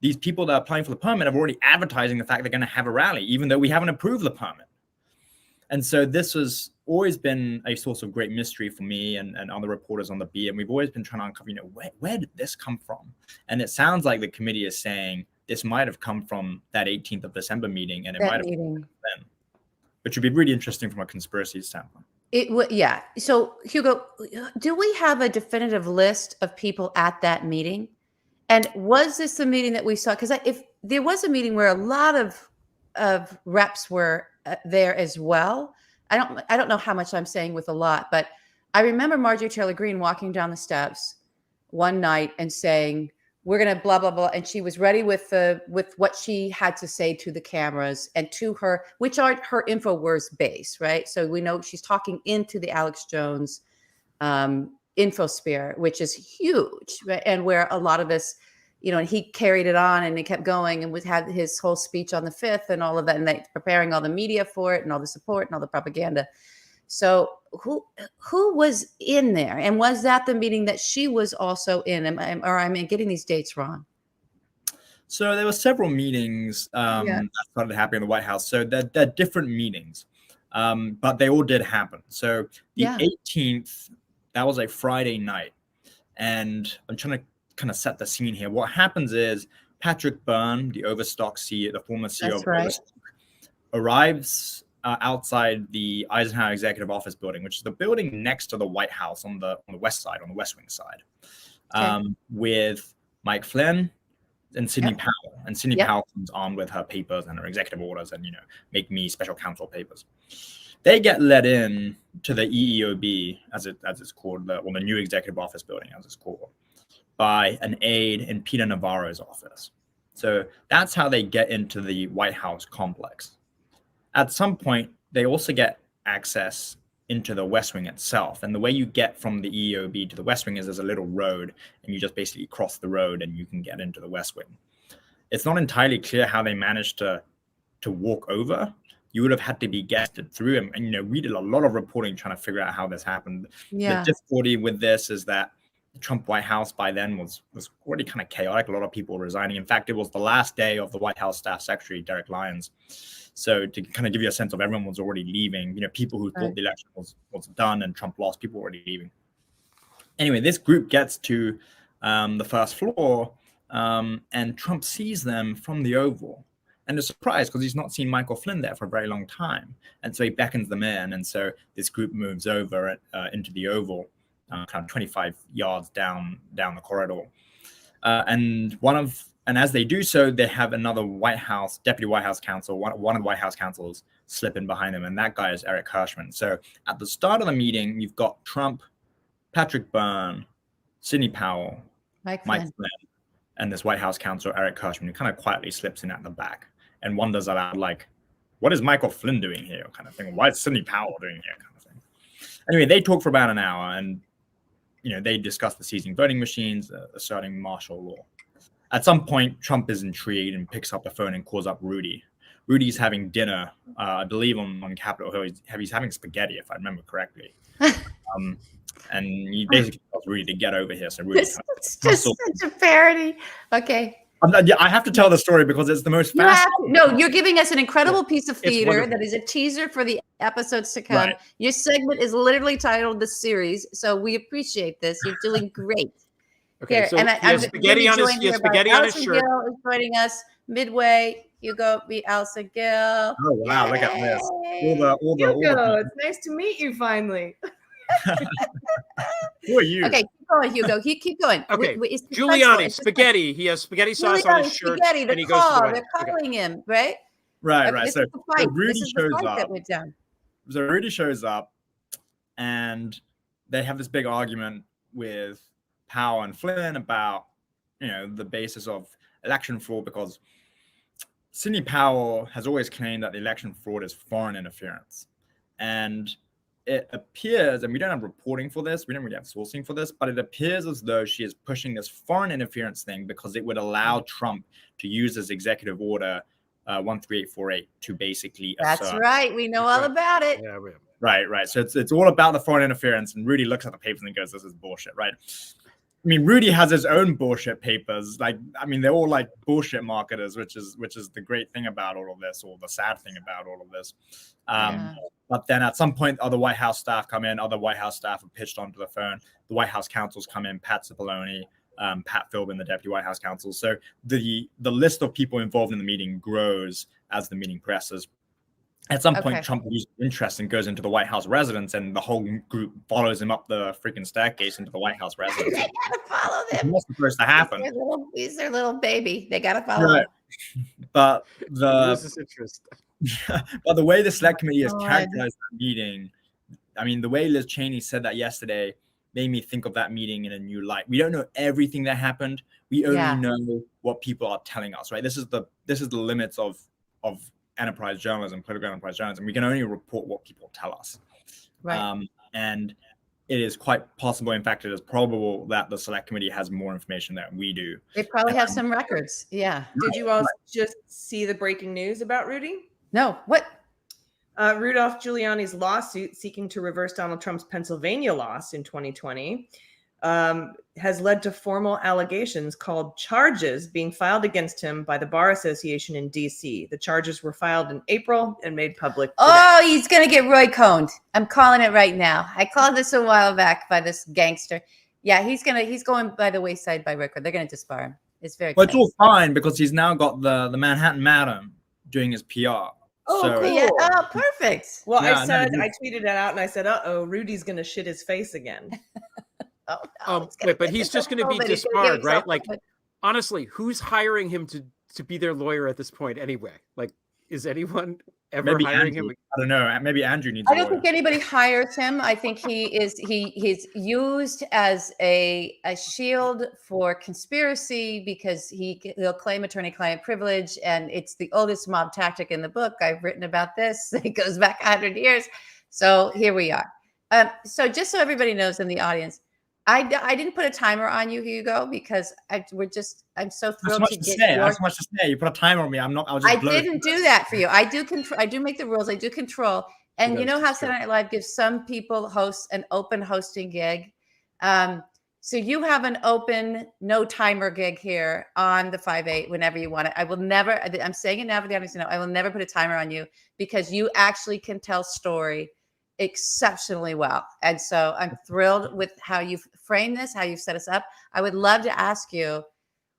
Speaker 3: These people that are applying for the permit have already advertising the fact they're going to have a rally, even though we haven't approved the permit. And so this has always been a source of great mystery for me and other reporters on the beat. And we've always been trying to uncover, where did this come from? And it sounds like the committee is saying this might have come from that 18th of December meeting, and it might have come from then, which would be really interesting from a conspiracy standpoint.
Speaker 2: Yeah. So, Hugo, do we have a definitive list of people at that meeting? And was this the meeting that we saw? Because if there was a meeting where a lot of reps were there as well, I don't know how much I'm saying with a lot, but I remember Marjorie Taylor Greene walking down the steps one night and saying, we're going to blah, blah, blah. And she was ready with what she had to say to the cameras and to her, which are her InfoWars base, right? So we know she's talking into the Alex Jones infosphere, which is huge, right? And where a lot of us, and he carried it on and it kept going and had his whole speech on the 5th and all of that, and they preparing all the media for it and all the support and all the propaganda. So who was in there, and was that the meeting that she was also in? Am I getting these dates wrong?
Speaker 3: So there were several meetings that started happening in the White House. So they're different meetings, but they all did happen. So the 18th, that was a Friday night, and I'm trying to kind of set the scene here. What happens is Patrick Byrne, the Overstock CEO, the former CEO of Overstock, arrives outside the Eisenhower Executive Office building, which is the building next to the White House on the west side, on the West Wing side, with Mike Flynn and Sidney Powell. And Sidney Powell comes armed with her papers and her executive orders and, make me special counsel papers. They get let in to the EEOB, as it's called, the new Executive Office building, as it's called, by an aide in Peter Navarro's office. So that's how they get into the White House complex. At some point, they also get access into the West Wing itself. And the way you get from the EEOB to the West Wing is there's a little road, and you just basically cross the road and you can get into the West Wing. It's not entirely clear how they managed to walk over. You would have had to be guested through. And we did a lot of reporting trying to figure out how this happened. The difficulty with this is that the Trump White House by then was already kind of chaotic. A lot of people were resigning. In fact, it was the last day of the White House staff secretary, Derek Lyons. So to kind of give you a sense of everyone was already leaving, people who thought the election was done and Trump lost, people were already leaving. Anyway, this group gets to the first floor and Trump sees them from the Oval. And is surprised because he's not seen Michael Flynn there for a very long time. And so he beckons them in. And so this group moves over into the Oval, kind of 25 yards down the corridor. And as they do so, they have another deputy White House counsel, one of the White House counsels slip in behind them. And that guy is Eric Hirschman. So at the start of the meeting, you've got Trump, Patrick Byrne, Sidney Powell, Mike Flynn, and this White House counsel, Eric Hirschman, who kind of quietly slips in at the back and wonders aloud, like, what is Michael Flynn doing here? Kind of thing. Why is Sidney Powell doing here? Kind of thing. Anyway, they talk for about an hour and, they discuss the seizing voting machines, asserting martial law. At some point, Trump is intrigued and picks up the phone and calls up Rudy. Rudy's having dinner, I believe, on Capitol Hill. He's having spaghetti, if I remember correctly. And he basically tells Rudy to get over here. So Rudy
Speaker 2: it's just such a parody. Okay.
Speaker 3: I have to tell the story because it's the most fascinating.
Speaker 2: No, you're giving us an incredible piece of theater that is a teaser for the episodes to come. Right. Your segment is literally titled The Series. So we appreciate this. You're doing great.
Speaker 1: Okay, so he has spaghetti on his shirt.
Speaker 2: Gill is joining us midway. Hugo, be Allison Gill.
Speaker 3: Oh wow, Yay. Look at this!
Speaker 4: Hugo, it's nice to meet you finally.
Speaker 3: Who are you?
Speaker 2: Okay, keep going, Hugo. Keep going.
Speaker 1: Okay, Giuliani, spaghetti. He has spaghetti sauce on his shirt, and he goes to the
Speaker 2: They're calling him, right?
Speaker 3: Right.
Speaker 2: So
Speaker 3: Rudy shows up.
Speaker 2: That went down.
Speaker 3: So Rudy shows up, and they have this big argument with Powell and Flynn about, the basis of election fraud, because Sidney Powell has always claimed that the election fraud is foreign interference. And it appears, and we don't have reporting for this, we don't really have sourcing for this, but it appears as though she is pushing this foreign interference thing because it would allow Trump to use his executive order 13848 to basically assert.
Speaker 2: That's right. We know all about it.
Speaker 1: Yeah, we have.
Speaker 3: Right. So it's all about the foreign interference, and Rudy looks at the papers and goes, "This is bullshit," right? I mean, Rudy has his own bullshit papers. They're all like bullshit marketers, which is the great thing about all of this, or the sad thing about all of this. But then at some point, other White House staff come in. Other White House staff are pitched onto the phone. The White House counsels come in: Pat Cipollone, Pat Philbin, the deputy White House counsel. So the list of people involved in the meeting grows as the meeting progresses. At some point, Trump loses interest and goes into the White House residence, and the whole group follows him up the freaking staircase into the White House residence.
Speaker 2: They gotta follow them.
Speaker 3: What's supposed to happen?
Speaker 2: He's their little baby. They gotta follow him.
Speaker 3: But
Speaker 1: loses interest.
Speaker 3: But the way the select committee has characterized the meeting, I mean, the way Liz Cheney said that yesterday made me think of that meeting in a new light. We don't know everything that happened. We only know what people are telling us, right? This is the limits of enterprise journalism, political enterprise journalism. We can only report what people tell us.
Speaker 2: Right.
Speaker 3: And it is quite possible, in fact, it is probable that the select committee has more information than we do.
Speaker 2: They probably have some records. Yeah.
Speaker 4: Did you all just see the breaking news about Rudy?
Speaker 2: No. What?
Speaker 4: Rudolph Giuliani's lawsuit seeking to reverse Donald Trump's Pennsylvania loss in 2020 has led to formal allegations called charges being filed against him by the Bar Association in D.C. The charges were filed in April and made public today.
Speaker 2: Oh, he's going to get Roy Coned. I'm calling it right now. I called this a while back by this gangster. Yeah, he's going by the wayside by record. They're going to disbar him. It's very
Speaker 3: But it's all fine because he's now got the Manhattan Madam doing his PR.
Speaker 4: Oh,
Speaker 3: so,
Speaker 4: cool.
Speaker 2: Yeah, oh, perfect.
Speaker 4: Well,
Speaker 3: Yeah,
Speaker 4: I tweeted it out and I said, Rudy's going to shit his face again.
Speaker 2: Oh, no,
Speaker 1: Wait, but he's just going to be disbarred, right? Like, honestly, who's hiring him to be their lawyer at this point anyway? Like, is anyone ever
Speaker 3: maybe
Speaker 1: hiring
Speaker 3: Andrew,
Speaker 1: him?
Speaker 3: I don't know. Maybe Andrew needs.
Speaker 2: I don't think anybody hires him. I think he's used as a shield for conspiracy because he'll claim attorney-client privilege, and it's the oldest mob tactic in the book. I've written about this. It goes back 100 years. So here we are. So just so everybody knows in the audience, I didn't put a timer on you, Hugo, because I'm so thrilled to get
Speaker 3: That's much to say. You put a timer on me.
Speaker 2: I didn't do that for you. I do make the rules. I do control. And you know how Saturday Night Live gives some people hosts an open hosting gig. So you have an open, no timer gig here on the 5/8 whenever you want it. I will never, I'm saying it now for the audience to know, I will never put a timer on you because you actually can tell story exceptionally well. And so I'm thrilled with how you've framed this, how you've set us up. I would love to ask you,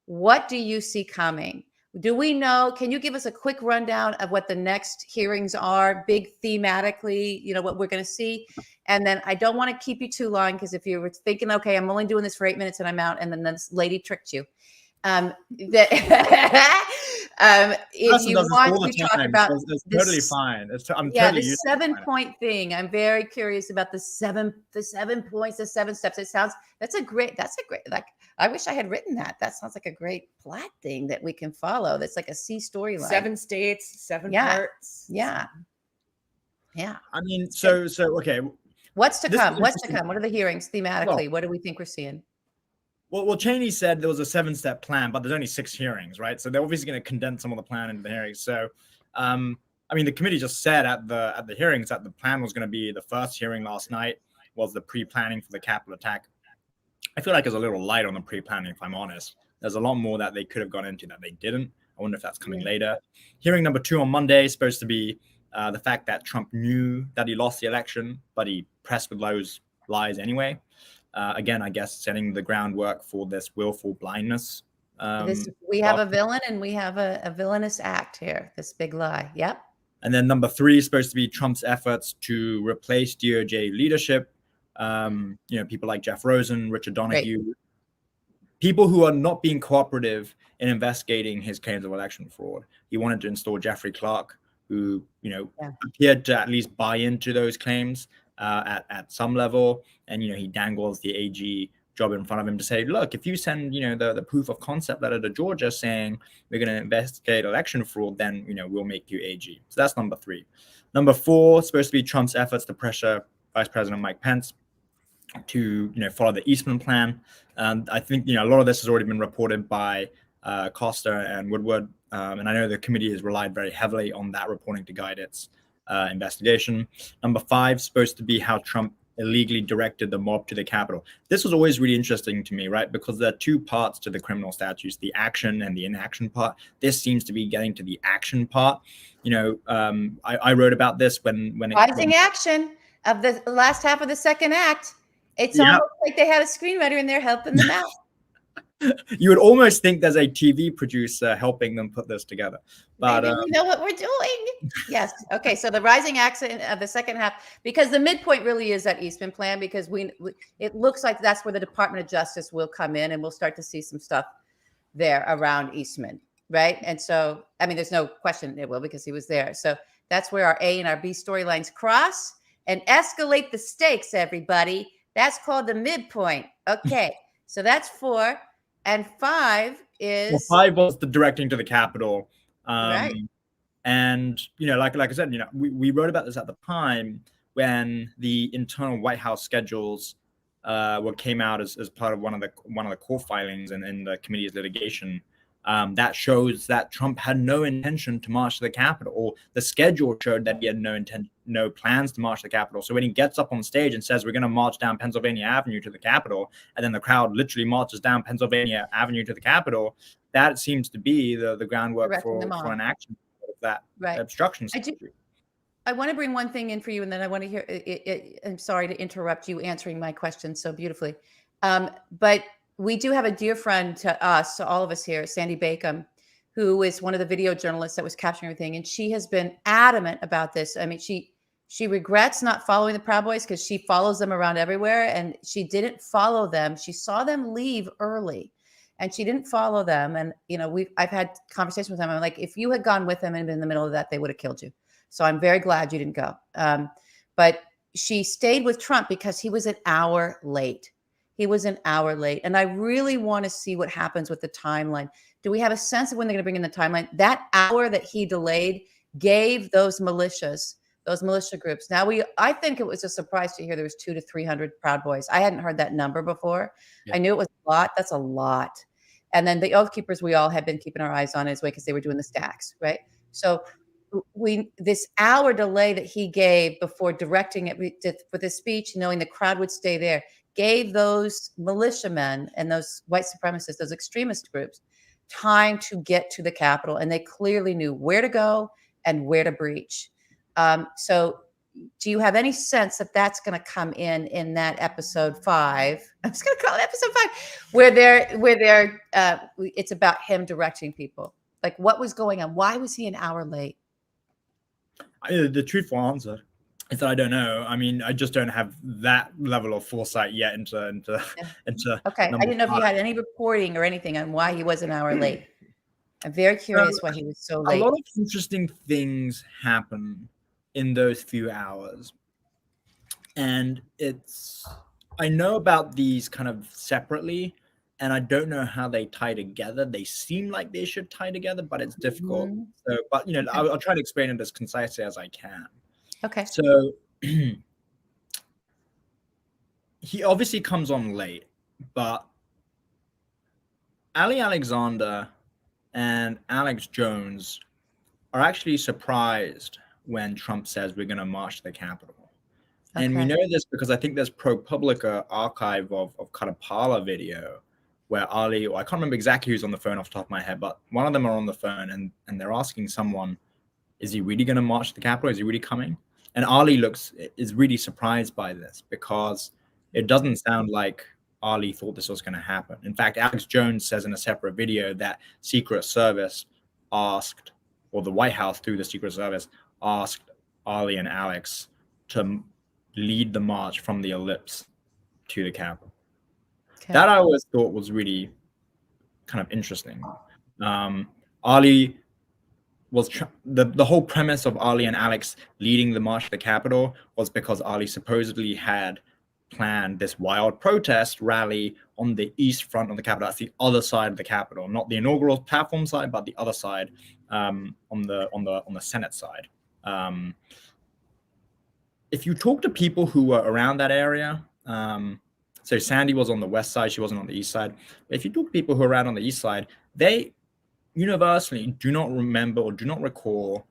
Speaker 2: what do you see coming? Do we know, can you give us a quick rundown of what the next hearings are, big thematically, what we're going to see? And then I don't want to keep you too long because if you were thinking, okay, I'm only doing this for 8 minutes and I'm out, and then this lady tricked you. If you want to talk about
Speaker 3: it's totally fine. I'm
Speaker 2: yeah,
Speaker 3: totally
Speaker 2: the 7-point thing. I'm very curious about the 7 points, the 7 steps. That's a great, like, I wish I had written that. That sounds like a great plot thing that we can follow. That's like a C storyline.
Speaker 4: 7 states, 7 parts.
Speaker 2: Yeah.
Speaker 3: I mean, so okay.
Speaker 2: What's to come? What's to come? What are the hearings thematically? What do we think we're seeing?
Speaker 3: Well, Cheney said there was a 7-step plan, but there's only 6 hearings, right? So they're obviously going to condense some of the plan into the hearings. So, I mean, the committee just said at the hearings that the plan was going to be the first hearing last night was the pre-planning for the Capitol attack. I feel like it's a little light on the pre-planning, if I'm honest. There's a lot more that they could have gone into that they didn't. I wonder if that's coming later. Hearing number 2 on Monday is supposed to be the fact that Trump knew that he lost the election, but he pressed with those lies anyway. Again, I guess setting the groundwork for this willful blindness.
Speaker 2: We have a villain and we have a villainous act here. This big lie. Yep.
Speaker 3: And then number 3 is supposed to be Trump's efforts to replace DOJ leadership. People like Jeff Rosen, Richard Donahue, people who are not being cooperative in investigating his claims of election fraud. He wanted to install Jeffrey Clark, who appeared to at least buy into those claims at some level, and he dangles the AG job in front of him to say, look, if you send the proof of concept letter to Georgia saying we're going to investigate election fraud, then we'll make you AG. So that's number 3. Number 4 is supposed to be Trump's efforts to pressure Vice President Mike Pence to follow the Eastman plan. I think a lot of this has already been reported by Costa and Woodward, and I know the committee has relied very heavily on that reporting to guide its investigation. Number 5 is supposed to be how Trump illegally directed the mob to the Capitol. This was always really interesting to me, right? Because there are 2 parts to the criminal statutes, the action and the inaction part. This seems to be getting to the action part. I wrote about this when
Speaker 2: rising action of the last half of the second act. It's almost like they had a screenwriter in there helping them out.
Speaker 3: You would almost think there's a TV producer helping them put this together. But
Speaker 2: maybe we know what we're doing. Yes. Okay. So the rising action of the second half, because the midpoint really is that Eastman plan, because it looks like that's where the Department of Justice will come in, and we'll start to see some stuff there around Eastman, right? And so, I mean, there's no question it will because he was there. So that's where our A and our B storylines cross. and escalate the stakes, everybody. That's called the midpoint. Okay, so that's 4. And 5 is...
Speaker 3: Well, 5 was the directing to the Capitol.
Speaker 2: Right.
Speaker 3: And, like I said, we wrote about this at the time when the internal White House schedules came out as part of one of the court filings in the committee's litigation. That shows that Trump had no intention to march to the Capitol, or the schedule showed that he had no plans to march to the Capitol. So when he gets up on stage and says, we're going to march down Pennsylvania Avenue to the Capitol, and then the crowd literally marches down Pennsylvania Avenue to the Capitol, that seems to be the groundwork for an action of that obstruction statute.
Speaker 2: I want to bring one thing in for you, and then I want to hear I'm sorry to interrupt you answering my question so beautifully. But we do have a dear friend to us, to all of us here, Sandy Bacon, who is one of the video journalists that was capturing everything. And she has been adamant about this. I mean, she regrets not following the Proud Boys because she follows them around everywhere. And she didn't follow them. She saw them leave early and she didn't follow them. And, I've had conversations with them. I'm like, if you had gone with them and been in the middle of that, they would have killed you. So I'm very glad you didn't go. But she stayed with Trump because he was an hour late. He was an hour late. And I really want to see what happens with the timeline. Do we have a sense of when they're going to bring in the timeline? That hour that he delayed gave those militia groups. Now, I think it was a surprise to hear there was 200 to 300 Proud Boys. I hadn't heard that number before. Yeah. I knew it was a lot. That's a lot. And then the Oath Keepers, we all had been keeping our eyes on his way because they were doing the stacks, right? So this hour delay that he gave before directing it with his speech, knowing the crowd would stay there, gave those militiamen and those white supremacists, those extremist groups, time to get to the Capitol. And they clearly knew where to go and where to breach. So do you have any sense that that's going to come in that episode 5? I'm just going to call it episode 5, where it's about him directing people. Like, what was going on? Why was he an hour late?
Speaker 3: The truthful answer is that I don't know. I mean, I just don't have that level of foresight yet into.
Speaker 2: Okay, I didn't know if you had any reporting or anything on why he was an hour late. I'm very curious why he was so late.
Speaker 3: A lot of interesting things happen in those few hours, and I know about these kind of separately, and I don't know how they tie together. They seem like they should tie together, but it's difficult. Mm-hmm. So, but I'll try to explain it as concisely as I can.
Speaker 2: Okay.
Speaker 3: So he obviously comes on late, but Ali Alexander and Alex Jones are actually surprised when Trump says we're going to march to the Capitol. Okay. And we know this because I think there's ProPublica archive of kind of parlor video where Ali, or I can't remember exactly who's on the phone off the top of my head, but one of them are on the phone and they're asking someone, is he really going to march to the Capitol? Is he really coming? And Ali is really surprised by this because it doesn't sound like Ali thought this was going to happen. In fact, Alex Jones says in a separate video that Secret Service asked, or the White House through the Secret Service asked Ali and Alex to lead the march from the ellipse to the Capitol. Okay. That I always thought was really kind of interesting. Ali was the whole premise of Ali and Alex leading the march to the Capitol was because Ali supposedly had planned this wild protest rally on the east front of the Capitol. That's the other side of the Capitol, not the inaugural platform side, but the other side, on the Senate side. If you talk to people who were around that area, so Sandy was on the west side, she wasn't on the east side. But if you talk to people who are around on the east side, they universally do not remember or do not recall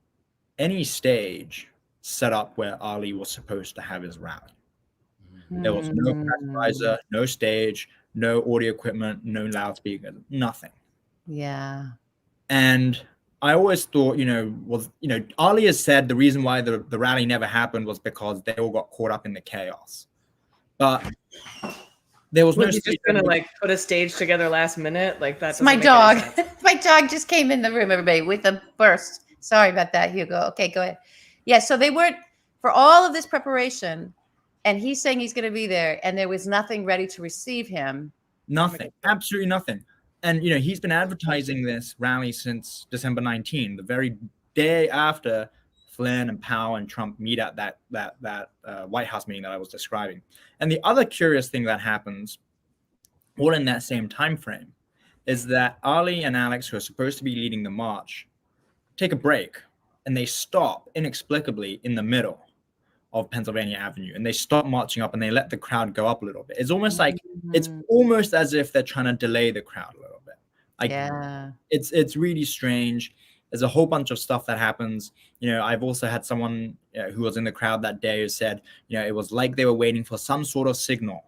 Speaker 3: any stage set up where Ali was supposed to have his rally. There was no pressurizer, no stage, no audio equipment, no loudspeakers, nothing.
Speaker 2: Yeah.
Speaker 3: And I always thought, Ali has said the reason why the rally never happened was because they all got caught up in the chaos. But there was no.
Speaker 4: You're just gonna put a stage together last minute, like that's
Speaker 2: my dog. My dog just came in the room, everybody, with a burst. Sorry about that, Hugo. Okay, go ahead. Yeah, so they weren't for all of this preparation, and he's saying he's going to be there, and there was nothing ready to receive him.
Speaker 3: Nothing, absolutely nothing. And he's been advertising this rally since December 19, the very day after Flynn and Powell and Trump meet at that White House meeting that I was describing. And the other curious thing that happens, all in that same time frame, is that Ali and Alex, who are supposed to be leading the march, take a break, and they stop inexplicably in the middle of Pennsylvania Avenue, and they stop marching up, and they let the crowd go up a little bit. It's almost like it's almost as if they're trying to delay the crowd a little bit. Like,
Speaker 2: Yeah.
Speaker 3: it's really strange. There's a whole bunch of stuff that happens. I've also had someone who was in the crowd that day who said, it was like they were waiting for some sort of signal.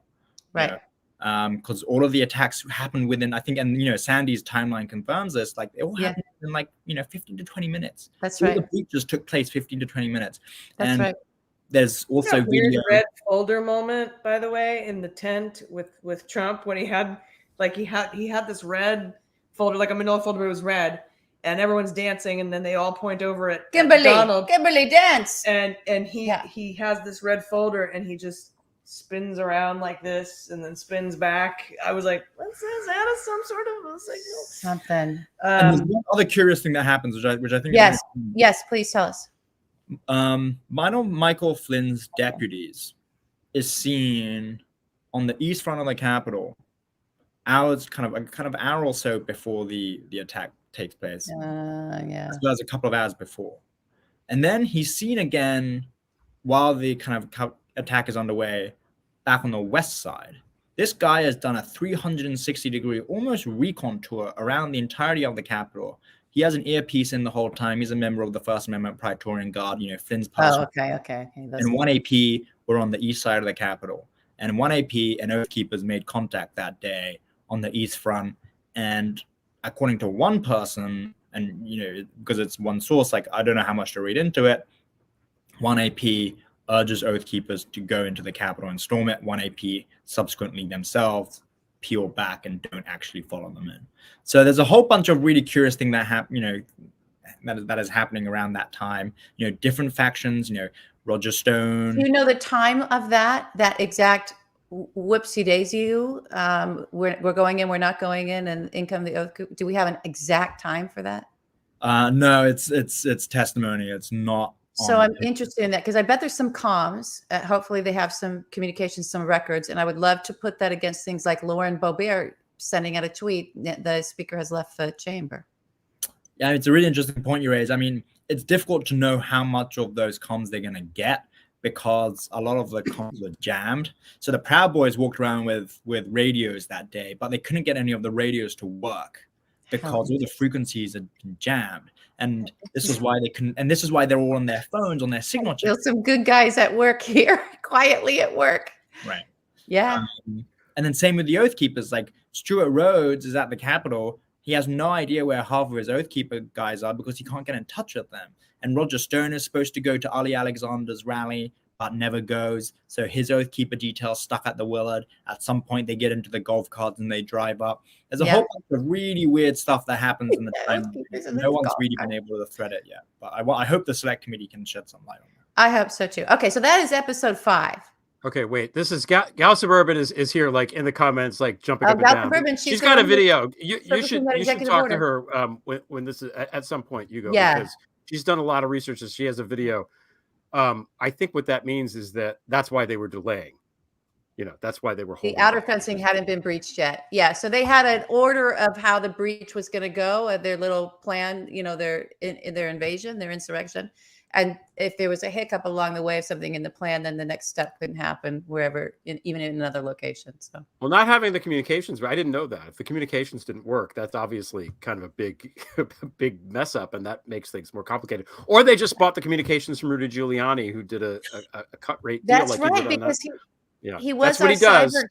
Speaker 2: Right.
Speaker 3: Because all of the attacks happened within, I think, and Sandy's timeline confirms this, like they all happened in 15 to 20 minutes.
Speaker 2: That's
Speaker 3: all
Speaker 2: right.
Speaker 3: the breaches took place 15 to 20 minutes.
Speaker 2: That's
Speaker 3: and
Speaker 2: right.
Speaker 3: There's also
Speaker 4: That weird
Speaker 3: video.
Speaker 4: red folder moment, by the way, in the tent with Trump, when he had this red folder, like a manila folder, but it was red, and everyone's dancing, and then they all point over at Donald.
Speaker 2: Kimberly, dance.
Speaker 4: And he has this red folder, and he just spins around like this and then spins back. I was like, what's this? That is some sort of a signal.
Speaker 2: Something.
Speaker 3: And there's one other curious thing that happens, which I think
Speaker 2: Yes, please tell us.
Speaker 3: Michael Flynn's deputies is seen on the east front of the Capitol hours, kind of hour or so before the attack takes place.
Speaker 2: Yeah.
Speaker 3: So that's a couple of hours before. And then he's seen again while the kind of attack is underway back on the west side. This guy has done a 360-degree, almost recon tour around the entirety of the Capitol. He has an earpiece in the whole time. He's a member of the First Amendment Praetorian Guard, Flynn's personal.
Speaker 2: Oh, okay.
Speaker 3: And one AP were on the east side of the Capitol. And one AP and Oath Keepers made contact that day on the east front. And according to one person, and because it's one source, like I don't know how much to read into it, one AP urges Oath Keepers to go into the Capitol and storm it. One AP subsequently themselves peel back and don't actually follow them in. So there's a whole bunch of really curious things that happen, that is happening around that time. Different factions. Roger Stone.
Speaker 2: Do you know the time of that exact whoopsie daisy? We're going in, we're not going in, and in come the oath. Do we have an exact time for that?
Speaker 3: No, it's testimony. It's not.
Speaker 2: So I'm interested in that because I bet there's some comms. Hopefully they have some communications, some records, and I would love to put that against things like Lauren Boebert sending out a tweet. The speaker has left the chamber.
Speaker 3: Yeah, it's a really interesting point you raise. I mean, it's difficult to know how much of those comms they're going to get because a lot of the comms were jammed. So the Proud Boys walked around with radios that day, but they couldn't get any of the radios to work because all the frequencies had been jammed. And this is why they couldn't. And this is why they're all on their phones, on their signal chip.
Speaker 2: There's some good guys at work here, quietly at work.
Speaker 3: Right.
Speaker 2: Yeah.
Speaker 3: And then same with the Oath Keepers. Like Stuart Rhodes is at the Capitol. He has no idea where half of his Oath Keeper guys are because he can't get in touch with them. And Roger Stone is supposed to go to Ali Alexander's rally, but never goes. So his Oath Keeper details stuck at the Willard. At some point, they get into the golf carts and they drive up. There's a whole bunch of really weird stuff that happens in the time. No one's really been able to thread it yet. But I hope the select committee can shed some light on that.
Speaker 2: I hope so too. Okay, so that is episode 5.
Speaker 1: Okay, wait. This is Gal Suburban is here, like in the comments, like jumping up and
Speaker 2: Gal
Speaker 1: down.
Speaker 2: Suburban,
Speaker 1: She's got a video. You should talk
Speaker 2: order.
Speaker 1: to her when this is at some point, Hugo,
Speaker 2: Yeah.
Speaker 1: because she's done a lot of research and she has a video. I think what that means is that's why they were delaying. That's why they were holding.
Speaker 2: The outer fencing hadn't been breached yet. Yeah, so they had an order of how the breach was going to go, their little plan, their invasion, their insurrection. And if there was a hiccup along the way of something in the plan, then the next step couldn't happen wherever, even in another location. So,
Speaker 1: well, not having the communications, I didn't know that. If the communications didn't work, that's obviously kind of a big mess up, and that makes things more complicated. Or they just bought the communications from Rudy Giuliani, who did a cut rate deal.
Speaker 2: That's right, because he was
Speaker 1: that's what he does.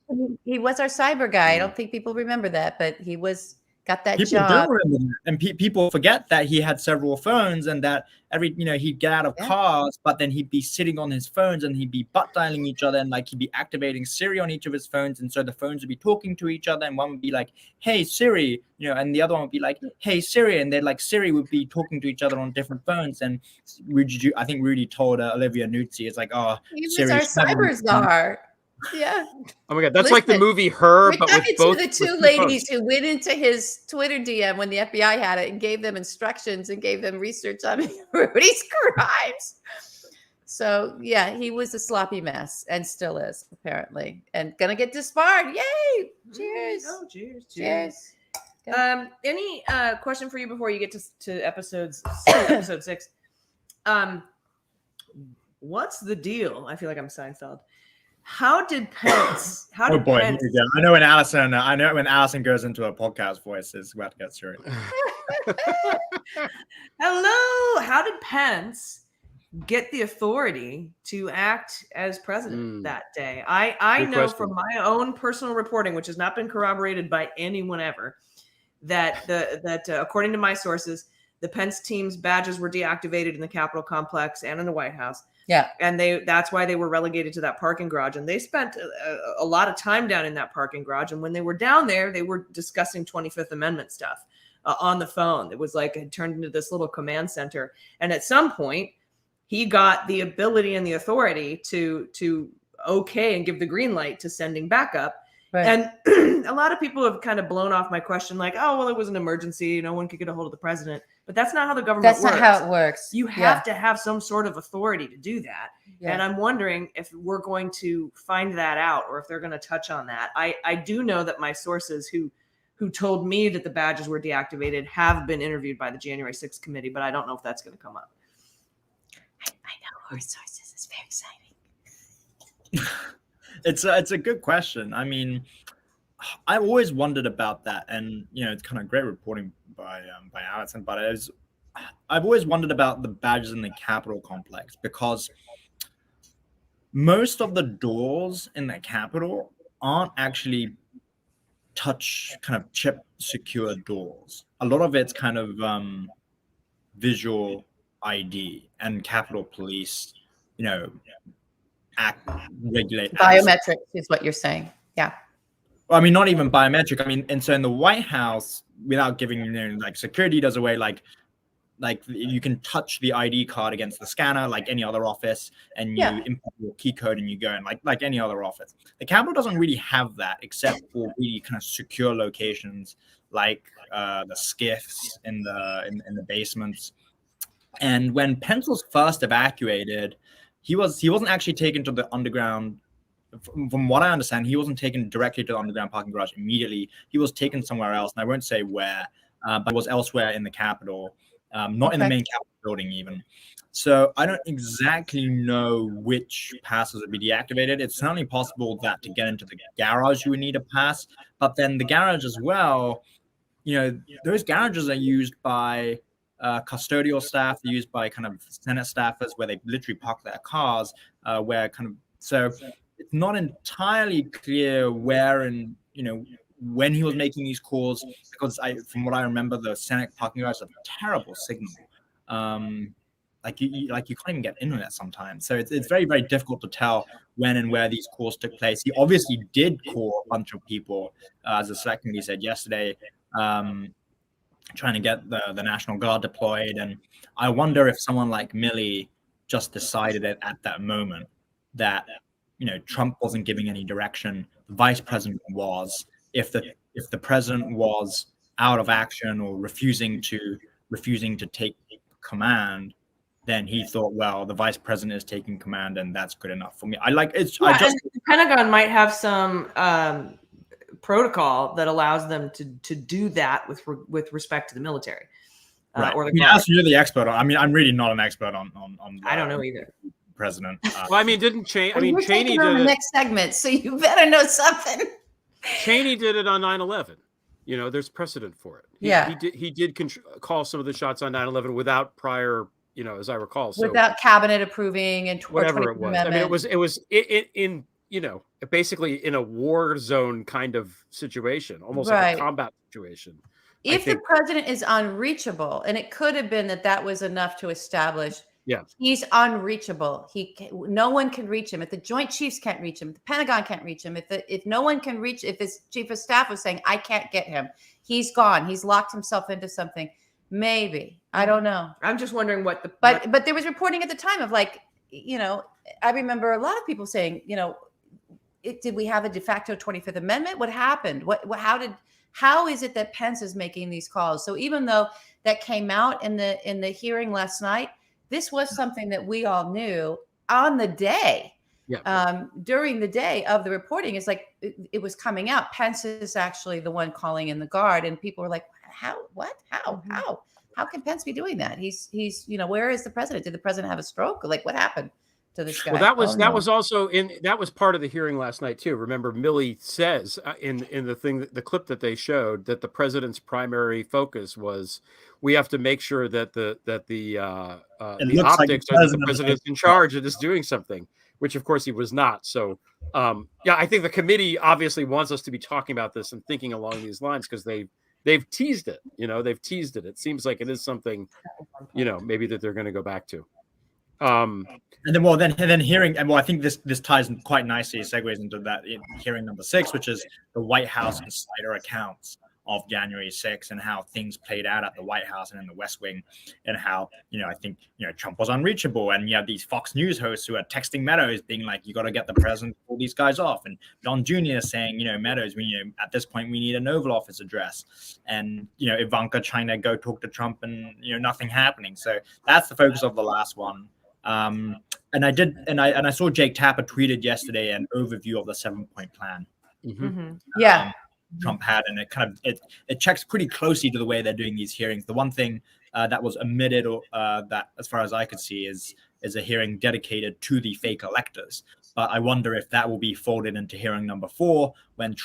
Speaker 2: He was our cyber guy. I don't think people remember that, but he got that
Speaker 3: people
Speaker 2: job.
Speaker 3: Do remember that. And people forget that he had several phones and that he'd get out of cars, but then he'd be sitting on his phones and he'd be butt dialing each other and he'd be activating Siri on each of his phones. And so the phones would be talking to each other and one would be like, hey, Siri, and the other one would be like, hey, Siri. And then Siri would be talking to each other on different phones. And I think Rudy told Olivia Nuzzi, it's like, oh,
Speaker 2: he was
Speaker 3: Siri,
Speaker 2: our cyber czar. Yeah.
Speaker 1: Oh my God, that's like the
Speaker 2: Listen,
Speaker 1: movie Her,
Speaker 2: We're
Speaker 1: but with
Speaker 2: talking
Speaker 1: both
Speaker 2: to the
Speaker 1: with
Speaker 2: two
Speaker 1: two
Speaker 2: ladies
Speaker 1: phones.
Speaker 2: who went into his Twitter DM when the FBI had it and gave them instructions and gave them research on Rudy's crimes. So yeah, he was a sloppy mess and still is apparently, and gonna get disbarred. Yay! Cheers!
Speaker 4: Oh, cheers!
Speaker 2: Cheers!
Speaker 4: Any question for you before you get to episode 6? What's the deal? I feel like I'm Seinfeld. How did Pence? How
Speaker 3: Oh
Speaker 4: did
Speaker 3: boy,
Speaker 4: Pence?
Speaker 3: here we go. I know when Allison goes into a podcast voice, it's about to get serious.
Speaker 4: Hello. How did Pence get the authority to act as president that day? I
Speaker 1: Good
Speaker 4: know
Speaker 1: question.
Speaker 4: from my own personal reporting, which has not been corroborated by anyone ever, that according to my sources, the Pence team's badges were deactivated in the Capitol complex and in the White House.
Speaker 2: Yeah.
Speaker 4: And that's why they were relegated to that parking garage. And they spent a lot of time down in that parking garage. And when they were down there, they were discussing 25th Amendment stuff on the phone. It was like it turned into this little command center. And at some point, he got the ability and the authority to okay and give the green light to sending backup.
Speaker 2: Right.
Speaker 4: And a lot of people have kind of blown off my question, like, oh, well, it was an emergency. No one could get a hold of the president. But that's not how the government
Speaker 2: That's
Speaker 4: works.
Speaker 2: not how it works.
Speaker 4: You have to have some sort of authority to do that.
Speaker 2: Yeah.
Speaker 4: And I'm wondering if we're going to find that out or if they're going to touch on that. I do know that my sources who told me that the badges were deactivated have been interviewed by the January 6th committee, but I don't know if that's going to come up.
Speaker 2: I know our sources. It's very exciting.
Speaker 3: It's a good question. I mean, I've always wondered about that, and it's kind of great reporting by Allison. But I've always wondered about the badges in the Capitol complex because most of the doors in the Capitol aren't actually kind of chip secure doors. A lot of it's kind of visual ID, and Capitol Police, regulate
Speaker 2: Biometrics is what you're saying. Yeah.
Speaker 3: Well, I mean, not even biometric. I mean, and so in the White House, without giving like security does away, like you can touch the ID card against the scanner like any other office, and you input your key code and you go in like any other office. The Capitol doesn't really have that except for really kind of secure locations like the skiffs in the basements. And when Pence was first evacuated, he wasn't actually taken to the underground. From what I understand, he wasn't taken directly to the underground parking garage immediately. He was taken somewhere else, and I won't say where, but it was elsewhere in the Capitol, not in the main Capitol building even. So I don't exactly know which passes would be deactivated. It's certainly possible that to get into the garage, you would need a pass, but then the garage as well, those garages are used by custodial staff, they're used by kind of Senate staffers where they literally park their cars, so it's not entirely clear where and when he was making these calls, because from what I remember, the Senate parking garage is a terrible signal. Like you can't even get internet sometimes. So it's very, very difficult to tell when and where these calls took place. He obviously did call a bunch of people, as the Select Committee said yesterday, trying to get the National Guard deployed. And I wonder if someone like Milley just decided it at that moment that Trump wasn't giving any direction. The vice president was. If the president was out of action or refusing to take command, then he thought, well, the vice president is taking command, and that's good enough for me.
Speaker 4: The Pentagon might have some protocol that allows them to do that with respect to the military.
Speaker 3: Right.
Speaker 4: Or the
Speaker 3: you're the expert on. I mean, I'm really not an expert on.
Speaker 4: I don't know either.
Speaker 3: President.
Speaker 1: Well, I mean,
Speaker 2: we're
Speaker 1: Cheney
Speaker 2: taking on
Speaker 1: did
Speaker 2: the
Speaker 1: it.
Speaker 2: next segment, so you better know something.
Speaker 1: Cheney did it on 9/11. There's precedent for it. He did call some of the shots on 9/11 without prior, as I recall. So
Speaker 2: without cabinet approving and
Speaker 1: whatever it was. I mean, it was in basically in a war zone kind of situation, almost like a combat situation.
Speaker 2: If the president is unreachable, and it could have been that was enough to establish.
Speaker 1: Yeah,
Speaker 2: he's unreachable. No one can reach him. If the Joint Chiefs can't reach him, if the Pentagon can't reach him, if no one can reach, if his chief of staff was saying, I can't get him, he's gone. He's locked himself into something. Maybe. I don't know.
Speaker 4: I'm just wondering
Speaker 2: but there was reporting at the time of I remember a lot of people saying, did we have a de facto 25th Amendment? What happened? How is it that Pence is making these calls? So even though that came out in the hearing last night, this was something that we all knew on the day.
Speaker 1: Yeah.
Speaker 2: During the day of the reporting, it's like it was coming out. Pence is actually the one calling in the guard, and people were like, "How? What? How? How can Pence be doing that? He's where is the president? Did the president have a stroke? Like, what happened to this guy?"
Speaker 1: Well, that was also that was part of the hearing last night too. Remember, Milley says in the clip that they showed that the president's primary focus was we have to make sure that the optics are that the president's in charge and is doing something, which of course he was not. So yeah, I think the committee obviously wants us to be talking about this and thinking along these lines because they've teased it. They've teased it. It seems like it is something maybe that they're going to go back to.
Speaker 3: And then hearing, and I think this ties in quite nicely, segues into that hearing number 6, which is the White House insider accounts of January 6th and how things played out at the White House and in the West Wing, and how I think Trump was unreachable, and you have these Fox News hosts who are texting Meadows being like, you got to get the president to pull these guys off, and Don Jr. saying, Meadows, at this point we need an Oval Office address, and Ivanka trying to go talk to Trump, and nothing happening. So that's the focus of the last one. And I saw Jake Tapper tweeted yesterday an overview of the 7-point plan.
Speaker 2: Yeah.
Speaker 3: Trump had, and it checks pretty closely to the way they're doing these hearings. The one thing that was omitted, or that, as far as I could see, is a hearing dedicated to the fake electors. But I wonder if that will be folded into hearing number 4 when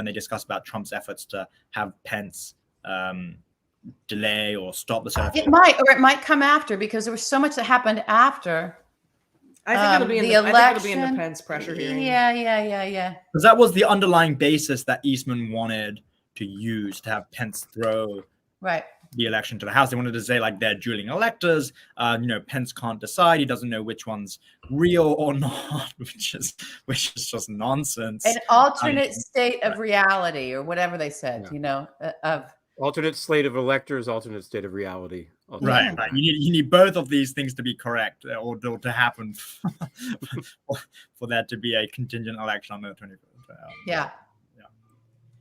Speaker 3: they discuss about Trump's efforts to have Pence delay or stop the certification.
Speaker 2: It might come after, because there was so much that happened after.
Speaker 4: I think it'll be in the Pence pressure hearing.
Speaker 2: Yeah.
Speaker 3: Because that was the underlying basis that Eastman wanted to use to have Pence throw the election to the House. They wanted to say, like, they're dueling electors. Pence can't decide. He doesn't know which one's real or not, which is just nonsense.
Speaker 2: An alternate state of reality, or whatever they said. Of
Speaker 3: alternate
Speaker 1: state of electors, alternate state of reality.
Speaker 3: Right. You need both of these things to be correct, or to happen for that to be a contingent election on the 25th.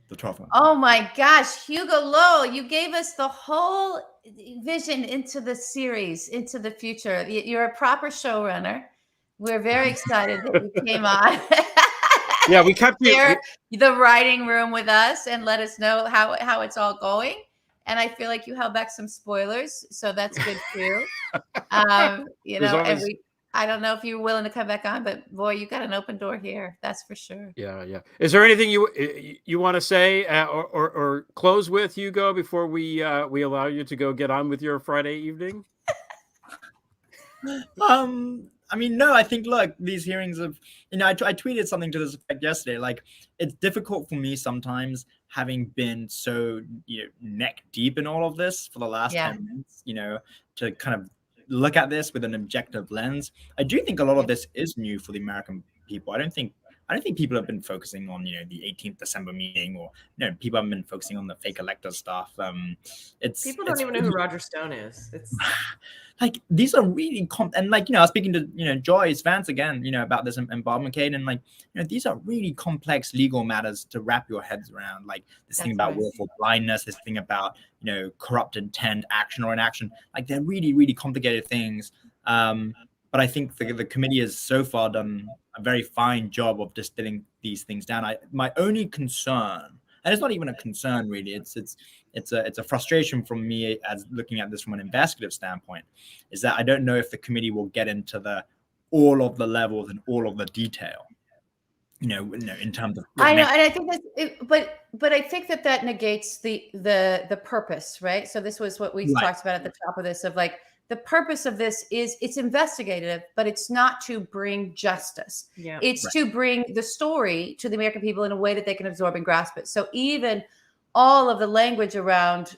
Speaker 3: The 12th one.
Speaker 2: Oh my gosh, Hugo Lowell, you gave us the whole vision into the series, into the future. You're a proper showrunner. We're very excited that you came on.
Speaker 1: Yeah, we kept
Speaker 2: the writing room with us and let us know how it's all going. And I feel like you held back some spoilers, so that's good too. I don't know if you're willing to come back on, but boy, you got an open door here. That's for sure.
Speaker 1: Yeah. Is there anything you want to say or close with, Hugo, before we allow you to go get on with your Friday evening?
Speaker 3: No, I think, look, these hearings of, I tweeted something to this effect yesterday. Like, it's difficult for me sometimes, having been so neck deep in all of this for the last 10 minutes, to kind of look at this with an objective lens. I do think a lot of this is new for the American people. I don't think people have been focusing on, the 18th December meeting, or people haven't been focusing on the fake elector stuff.
Speaker 4: People don't even know who Roger Stone is. It's
Speaker 3: like, these are really and I was speaking to Joyce Vance again about this, and Bob McCain, and these are really complex legal matters to wrap your heads around. Like, this thing about willful blindness, this thing about corrupt intent, action or inaction. Like, they're really, really complicated things. But I think the committee has so far done a very fine job of distilling these things down. My only concern, and it's not even a concern really, it's a frustration from me as looking at this from an investigative standpoint, is that I don't know if the committee will get into all of the levels and all of the detail. In terms of.
Speaker 2: I know, and I think but I think that negates the purpose, right? So this was what we talked about at the top of this, of like, the purpose of this is it's investigative, but it's not to bring justice. Yeah. It's to bring the story to the American people in a way that they can absorb and grasp it. So even all of the language around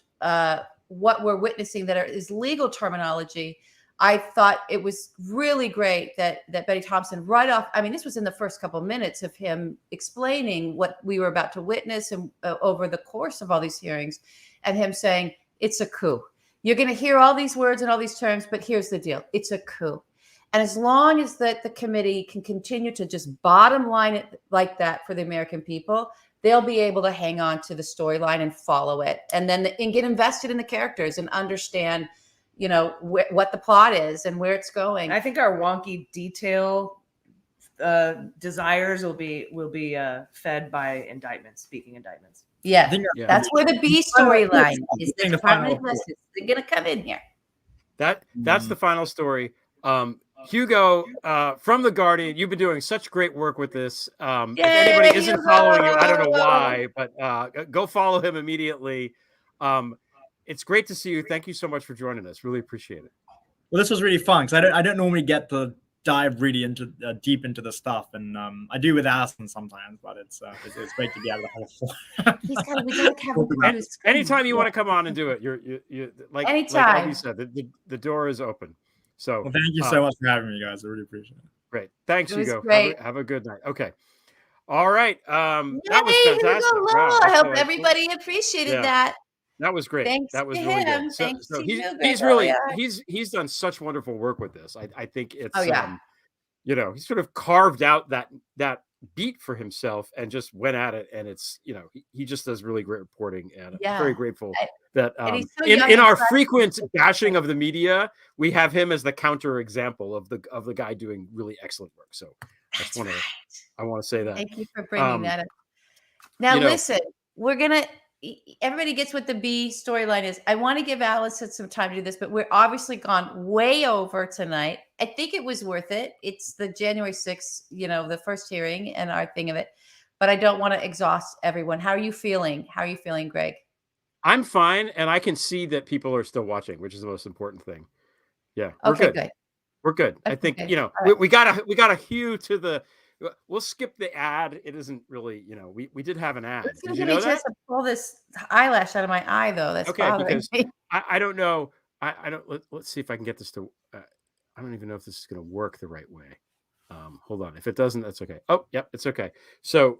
Speaker 2: what we're witnessing that is legal terminology, I thought it was really great that Betty Thompson right off, this was in the first couple of minutes of him explaining what we were about to witness and over the course of all these hearings, and him saying, it's a coup. You're going to hear all these words and all these terms, but here's the deal. It's a coup. And as long as that the committee can continue to just bottom line it like that for the American people, they'll be able to hang on to the storyline and follow it, and then and get invested in the characters and understand, what the plot is and where it's going.
Speaker 4: I think our wonky detail desires will be fed by speaking indictments.
Speaker 2: Yeah,
Speaker 1: Yeah.
Speaker 2: that's where the B storyline is. The Department of Justice. They're going to come in here.
Speaker 1: That's the final story. Hugo, from The Guardian, you've been doing such great work with this. If anybody isn't
Speaker 2: Hugo!
Speaker 1: following you, I don't know why, but go follow him immediately. It's great to see you. Thank you so much for joining us. Really appreciate it.
Speaker 3: Well, this was really fun because I don't normally get to dive really into deep into the stuff, and I do with Allison sometimes, but it's great to be able to have a floor.
Speaker 2: We gotta have him.
Speaker 1: Anytime you want to come on and do it, you're like
Speaker 2: Anytime.
Speaker 1: Abby said, the door is open. So
Speaker 3: well, thank you so much for having me, guys. I really appreciate it.
Speaker 1: Great. Thanks,
Speaker 2: It was
Speaker 1: Hugo.
Speaker 2: great.
Speaker 1: Have a good night. Okay. All right. That was
Speaker 2: Yay,
Speaker 1: fantastic.
Speaker 2: Hugo
Speaker 1: Wow,
Speaker 2: Lowell. I hope
Speaker 1: so-
Speaker 2: everybody appreciated
Speaker 1: Yeah.
Speaker 2: that.
Speaker 1: That was great.
Speaker 2: Thanks
Speaker 1: That was
Speaker 2: to
Speaker 1: really
Speaker 2: him.
Speaker 1: good. So,
Speaker 2: Thanks to
Speaker 1: he's
Speaker 2: you,
Speaker 1: really
Speaker 2: Olear.
Speaker 1: he's done such wonderful work with this. I think it's
Speaker 2: Oh, yeah.
Speaker 1: he sort of carved out that beat for himself and just went at it, and it's he just does really great reporting, and I'm very grateful that
Speaker 2: and he's so
Speaker 1: in
Speaker 2: young
Speaker 1: our
Speaker 2: and fresh.
Speaker 1: frequent bashing of the media, we have him as the counter example of the guy doing really excellent work. So I want to say that.
Speaker 2: Thank you for bringing that up. Now, listen, everybody gets what the B storyline is. I want to give Allison some time to do this, but we're obviously gone way over tonight. I think it was worth it. It's the January 6th, the first hearing and our thing of it, but I don't want to exhaust everyone. How are you feeling? Greg?
Speaker 1: I'm fine, and I can see that people are still watching, which is the most important thing. Yeah, we're
Speaker 2: Okay,
Speaker 1: good. We're good. I think
Speaker 2: good. All
Speaker 1: we got a hue to the. We'll skip the ad. It isn't really, we did have an ad.
Speaker 2: It's
Speaker 1: Did
Speaker 2: going
Speaker 1: you
Speaker 2: to
Speaker 1: know
Speaker 2: be just
Speaker 1: that?
Speaker 2: to pull this eyelash out of my eye, though. That's
Speaker 1: Okay,
Speaker 2: bothering
Speaker 1: because
Speaker 2: me.
Speaker 1: I don't know. I don't. Let's see if I can get this to. I don't even know if this is going to work the right way. Hold on. If it doesn't, that's okay. Oh, yep, it's okay. So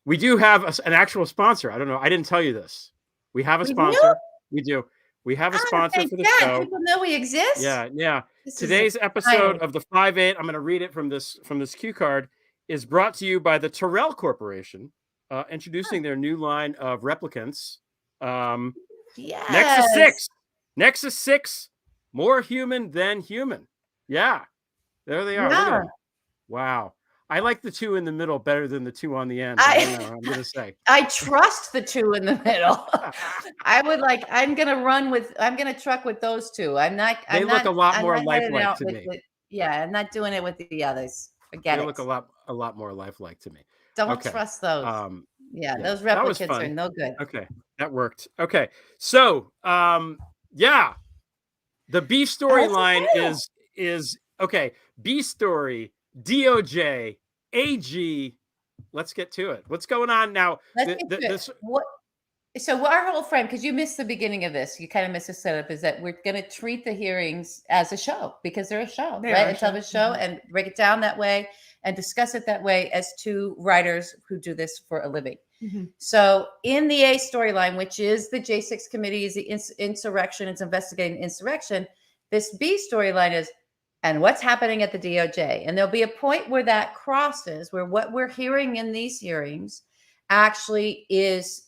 Speaker 1: we do have an actual sponsor. I don't know. I didn't tell you this. We have a sponsor. We do. We have a sponsor for the show.
Speaker 2: People know we exist.
Speaker 1: Yeah. Today's episode of the 5-8, I'm going to read it from this cue card, is brought to you by the Terrell Corporation, introducing their new line of replicants. Nexus 6, more human than human. Yeah, there they are. Look at them. Wow. I like the two in the middle better than the two on the end. I'm going to say.
Speaker 2: I trust the two in the middle. I'm going to truck with those two. They
Speaker 1: look a lot more lifelike to me.
Speaker 2: I'm not doing it with the others. Forget it.
Speaker 1: They look a lot more lifelike to me.
Speaker 2: Don't trust those. Those replicants are no good.
Speaker 1: Okay, that worked. Okay, so the B storyline is okay. B story, DOJ, AG. Let's get to it. What's going on now?
Speaker 2: So our whole frame, because you missed the beginning of this, you kind of missed the setup, is that we're going to treat the hearings as a show because they're a show, right? A television show, and break it down that way and discuss it that way as two writers who do this for a living. Mm-hmm. So in the A storyline, which is the J6 committee, is the insurrection, it's investigating insurrection. This B storyline is, and what's happening at the DOJ. And there'll be a point where that crosses, where what we're hearing in these hearings actually is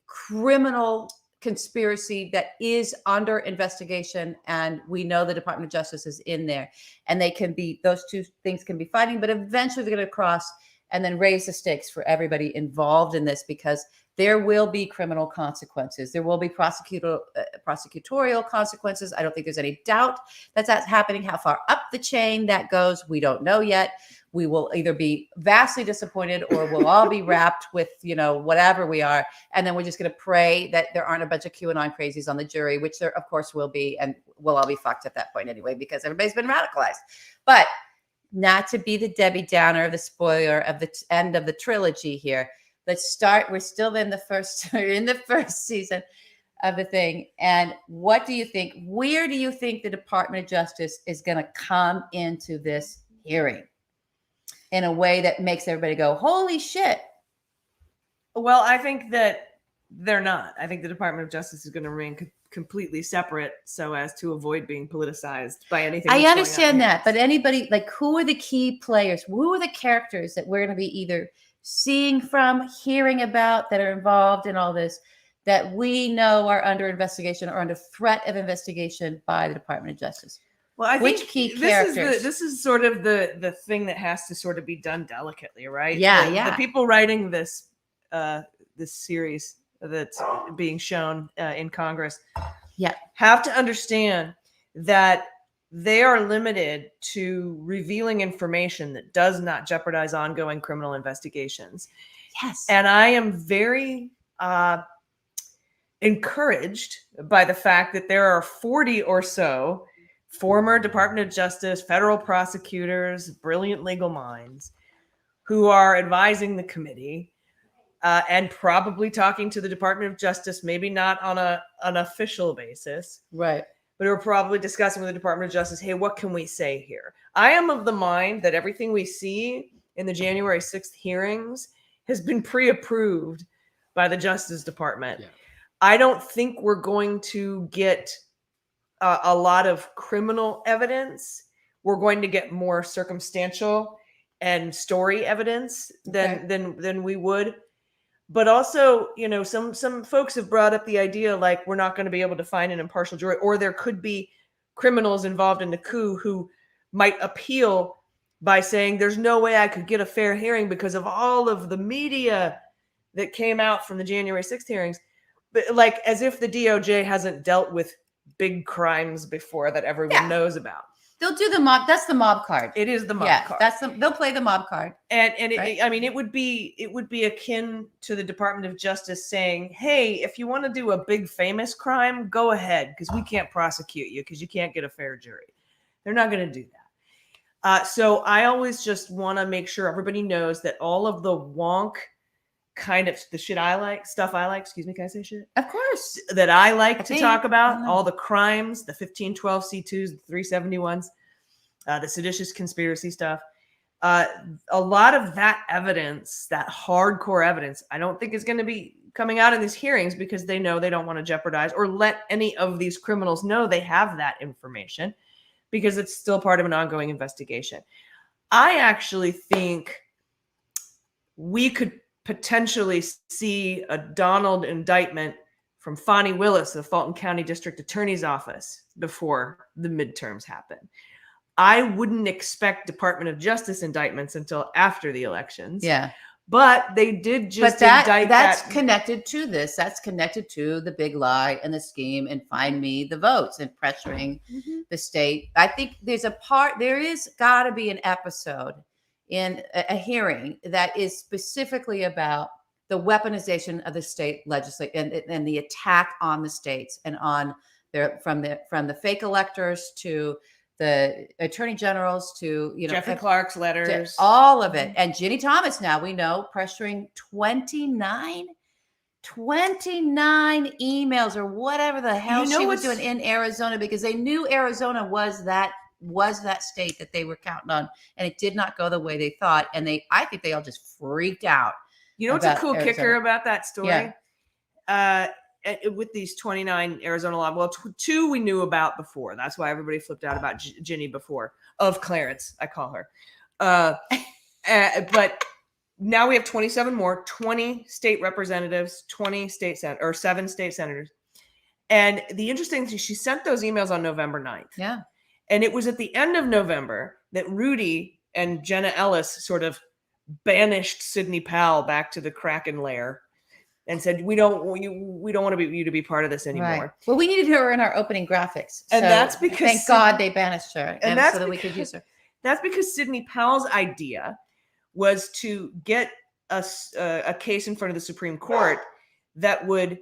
Speaker 2: criminal conspiracy that is under investigation, and we know the Department of Justice is in there, and those two things can be fighting, but eventually they're going to cross and then raise the stakes for everybody involved in this, because there will be criminal consequences. There will be prosecutorial consequences. I don't think there's any doubt that's happening. How far up the chain that goes, we don't know yet. We will either be vastly disappointed or we'll all be wrapped with, whatever we are. And then we're just going to pray that there aren't a bunch of QAnon crazies on the jury, which there, of course, will be. And we'll all be fucked at that point anyway, because everybody's been radicalized. But not to be the Debbie Downer, of the spoiler of the end of the trilogy here. Let's start. We're still in the first season of the thing. And what do you think? Where do you think the Department of Justice is going to come into this hearing in a way that makes everybody go, holy shit?
Speaker 4: Well, I think that they're not. I think the Department of Justice is going to remain completely separate so as to avoid being politicized by anything.
Speaker 2: I
Speaker 4: that's going on
Speaker 2: understand
Speaker 4: here.
Speaker 2: that, but anybody, like, who are the key players? Who are the characters that we're going to be either seeing from, hearing about, that are involved in all this, that we know are under investigation or under threat of investigation by the Department of Justice?
Speaker 4: Well, I
Speaker 2: Which
Speaker 4: think
Speaker 2: key
Speaker 4: this
Speaker 2: characters?
Speaker 4: this is sort of the thing that has to sort of be done delicately, right?
Speaker 2: Yeah,
Speaker 4: The
Speaker 2: yeah.
Speaker 4: people writing this this series that's being shown in Congress,
Speaker 2: Yeah.
Speaker 4: have to understand that they are limited to revealing information that does not jeopardize ongoing criminal investigations.
Speaker 2: Yes.
Speaker 4: And I am very encouraged by the fact that there are 40 or so former Department of Justice, federal prosecutors, brilliant legal minds who are advising the committee and probably talking to the Department of Justice, maybe not on an official basis,
Speaker 2: Right.
Speaker 4: but we're probably discussing with the Department of Justice, hey, what can we say here? I am of the mind that everything we see in the January 6th hearings has been pre-approved by the Justice Department.
Speaker 1: Yeah.
Speaker 4: I don't think we're going to get a lot of criminal evidence. We're going to get more circumstantial and story evidence than we would. But also, you know, some folks have brought up the idea like we're not going to be able to find an impartial jury, or there could be criminals involved in the coup who might appeal by saying there's no way I could get a fair hearing because of all of the media that came out from the January 6th hearings. But like as if the DOJ hasn't dealt with big crimes before that everyone knows about.
Speaker 2: They'll do the mob. That's the mob card.
Speaker 4: It is the mob card.
Speaker 2: They'll play the mob card.
Speaker 4: And
Speaker 2: right?
Speaker 4: I mean, it would be akin to the Department of Justice saying, hey, if you want to do a big famous crime, go ahead, because we can't prosecute you because you can't get a fair jury. They're not going to do that. So I always just want to make sure everybody knows that all of the wonk kind of the shit I like, stuff I like, excuse me, can I say shit?
Speaker 2: Of course.
Speaker 4: That I like to talk about,
Speaker 2: Uh-huh.
Speaker 4: all the crimes, the 1512 C2s, the 371s, the seditious conspiracy stuff. A lot of that evidence, that hardcore evidence, I don't think is going to be coming out in these hearings because they know they don't want to jeopardize or let any of these criminals know they have that information because it's still part of an ongoing investigation. I actually think we could potentially see a Donald indictment from Fonnie Willis of Fulton County District Attorney's Office before the midterms happen. I wouldn't expect Department of Justice indictments until after the elections.
Speaker 2: Yeah.
Speaker 4: But they did just indict
Speaker 2: that's
Speaker 4: that.
Speaker 2: connected to this. That's connected to the big lie and the scheme and find me the votes and pressuring the state. I think there is got to be an episode in a hearing that is specifically about the weaponization of the state legislature and the attack on the states and on from the fake electors to the attorney generals to
Speaker 4: Jeffrey Clark's letters,
Speaker 2: all of it. And Ginny Thomas, now we know, pressuring 29 emails or whatever the hell she was doing in Arizona because they knew Arizona was that state that they were counting on, and it did not go the way they thought. And I think they all just freaked out.
Speaker 4: You know what's a cool kicker about that story?
Speaker 2: Yeah.
Speaker 4: With these 29 Arizona law, well, two we knew about before. That's why everybody flipped out about Ginny before, of Clarence, I call her. But now we have 27 more, 20 state representatives, 7 state senators. And the interesting thing, she sent those emails on November 9th.
Speaker 2: Yeah.
Speaker 4: And it was at the end of November that Rudy and Jenna Ellis sort of banished Sidney Powell back to the Kraken lair and said, we don't want you to be part of this anymore.
Speaker 2: Right. Well, we needed her in our opening graphics.
Speaker 4: And
Speaker 2: so
Speaker 4: that's because
Speaker 2: thank God they banished her
Speaker 4: and that's
Speaker 2: so that we could use her.
Speaker 4: That's because Sidney Powell's idea was to get a case in front of the Supreme Court that would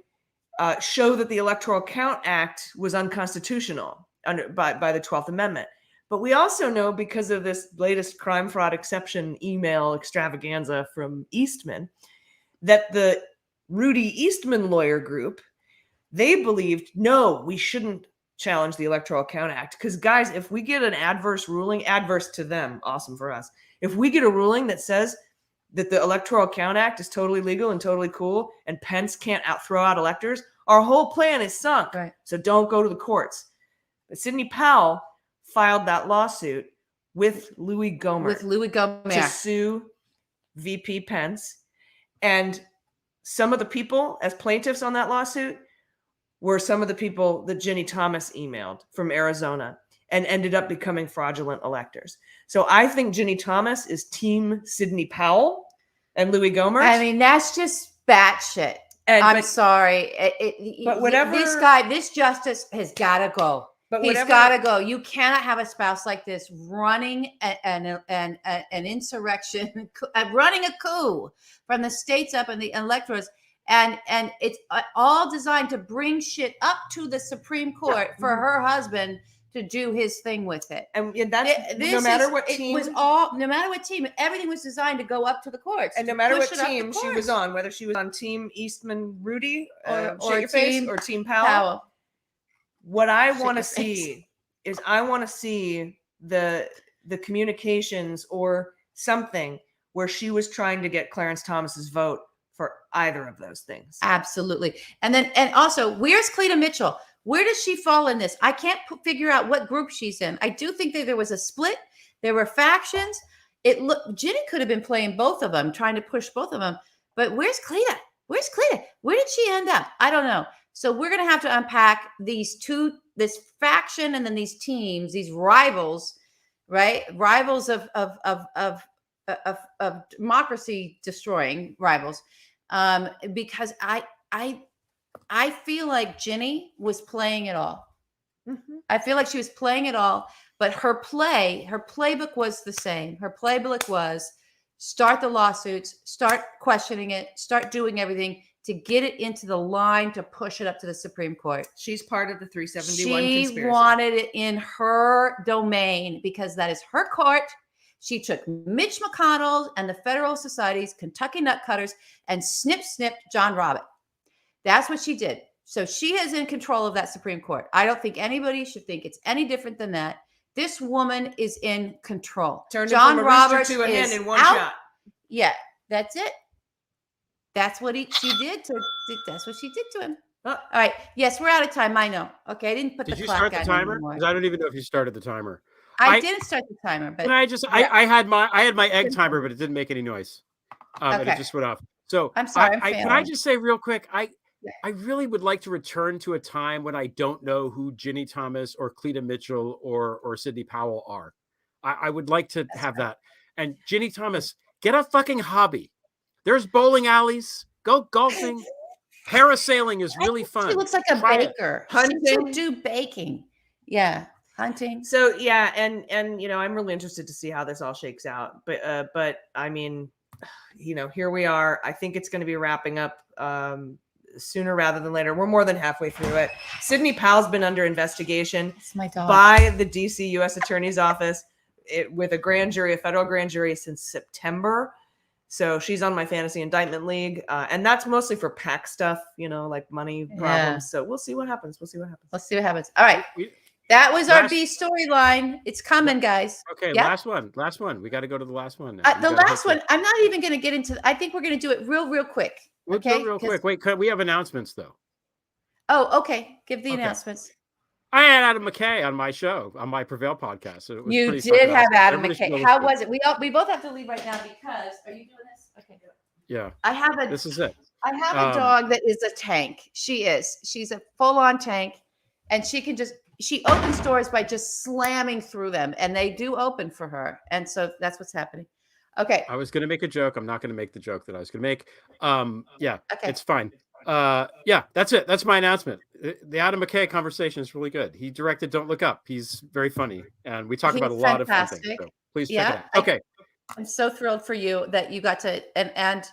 Speaker 4: show that the Electoral Count Act was unconstitutional by the 12th Amendment. But we also know, because of this latest crime fraud exception email extravaganza from Eastman, that the Rudy Eastman lawyer group, they believed, no, we shouldn't challenge the Electoral Count Act. Because, guys, if we get an adverse ruling, adverse to them, awesome for us. If we get a ruling that says that the Electoral Count Act is totally legal and totally cool, and Pence can't throw out electors, Our whole plan is sunk.
Speaker 2: Right.
Speaker 4: So don't go to the courts. But Sidney Powell filed that lawsuit with Louis Gohmert to sue VP Pence. And some of the people as plaintiffs on that lawsuit were some of the people that Ginny Thomas emailed from Arizona and ended up becoming fraudulent electors. So I think Ginny Thomas is team Sidney Powell and Louis Gohmert.
Speaker 2: I mean, that's just batshit. I'm sorry.
Speaker 4: But whatever,
Speaker 2: this justice has got to go.
Speaker 4: But
Speaker 2: he's got to go. You cannot have a spouse like this running an insurrection, running a coup from the states up and the electors. And it's all designed to bring shit up to the Supreme Court for her husband to do his thing with it.
Speaker 4: And that's no matter what team.
Speaker 2: No matter what team, everything was designed to go up to the courts.
Speaker 4: And no matter what team she was on, whether she was on Team Eastman Rudy or Team Powell. What I want to see is the communications or something where she was trying to get Clarence Thomas's vote for either of those things.
Speaker 2: Absolutely. And also, where's Cleta Mitchell? Where does she fall in this? I can't figure out what group she's in. I do think that there was a split. There were factions. Ginny could have been playing both of them, trying to push both of them. But where's Cleta? Where's Cleta? Where did she end up? I don't know. So we're going to have to unpack this faction and then these teams, these rivals, right? Rivals of democracy destroying rivals. Because I feel like Ginny was playing it all. Mm-hmm. I feel like she was playing it all, but her playbook was the same. Her playbook was start the lawsuits, start questioning it, start doing everything to get it into the line to push it up to the Supreme Court.
Speaker 4: She's part of the 371 conspiracy.
Speaker 2: She wanted it in her domain because that is her court. She took Mitch McConnell and the Federal Society's Kentucky Nutcutters and snipped John Robert. That's what she did. So she is in control of that Supreme Court. I don't think anybody should think it's any different than that. This woman is in control.
Speaker 4: Turned John Roberts to a hen in one shot.
Speaker 2: Yeah, that's it. That's what she did to. That's what she did to him. All right. Yes, we're out of time. I know. Okay, I didn't put the clock on.
Speaker 1: Did you start the timer? Because I don't even know if you started the timer.
Speaker 2: I didn't start the timer, but
Speaker 1: I had my egg timer, but it didn't make any noise. And it just went off. So
Speaker 2: I'm sorry.
Speaker 1: Can I just say real quick? I really would like to return to a time when I don't know who Ginny Thomas or Cleta Mitchell or Sidney Powell are. I would like to have that. And Ginny Thomas, get a fucking hobby. There's bowling alleys. Go golfing. Parasailing is really fun.
Speaker 2: She looks like a baker. Hunting. She should do baking. Yeah. Hunting.
Speaker 4: So yeah, and I'm really interested to see how this all shakes out. But I mean, here we are. I think it's going to be wrapping up sooner rather than later. We're more than halfway through it. Sidney Powell's been under investigation by the DC U.S. Attorney's Office with a federal grand jury since September. So she's on my fantasy indictment league. And that's mostly for PAC stuff, like money problems. Yeah. So we'll see what happens. Let's see what happens.
Speaker 2: All right. That was our B storyline. It's coming, guys.
Speaker 1: Okay, yep. Last one. We got to go to the last one now.
Speaker 2: The last one, I'm not even going to get into. I think we're going to do it real quick.
Speaker 1: We'll do it real quick. Wait, we have announcements, though.
Speaker 2: Oh, okay. Give the announcements.
Speaker 1: I had Adam McKay on my show, on my Prevail podcast. So
Speaker 2: you did have Adam McKay. How was it? We both have to leave right now because. Are you doing this? Okay, do it.
Speaker 1: Yeah. This is it.
Speaker 2: I have a dog that is a tank. She's a full-on tank, and she opens doors by just slamming through them, and they do open for her. And so that's what's happening. Okay.
Speaker 1: I was going to make a joke. I'm not going to make the joke that I was going to make. Yeah, okay. It's fine. Yeah, that's it. That's my announcement. The Adam McKay conversation is really good. He directed Don't Look Up. He's very funny. And we talk about a lot of fun things. So please check it out. Okay.
Speaker 2: I'm so thrilled for you that you got to, and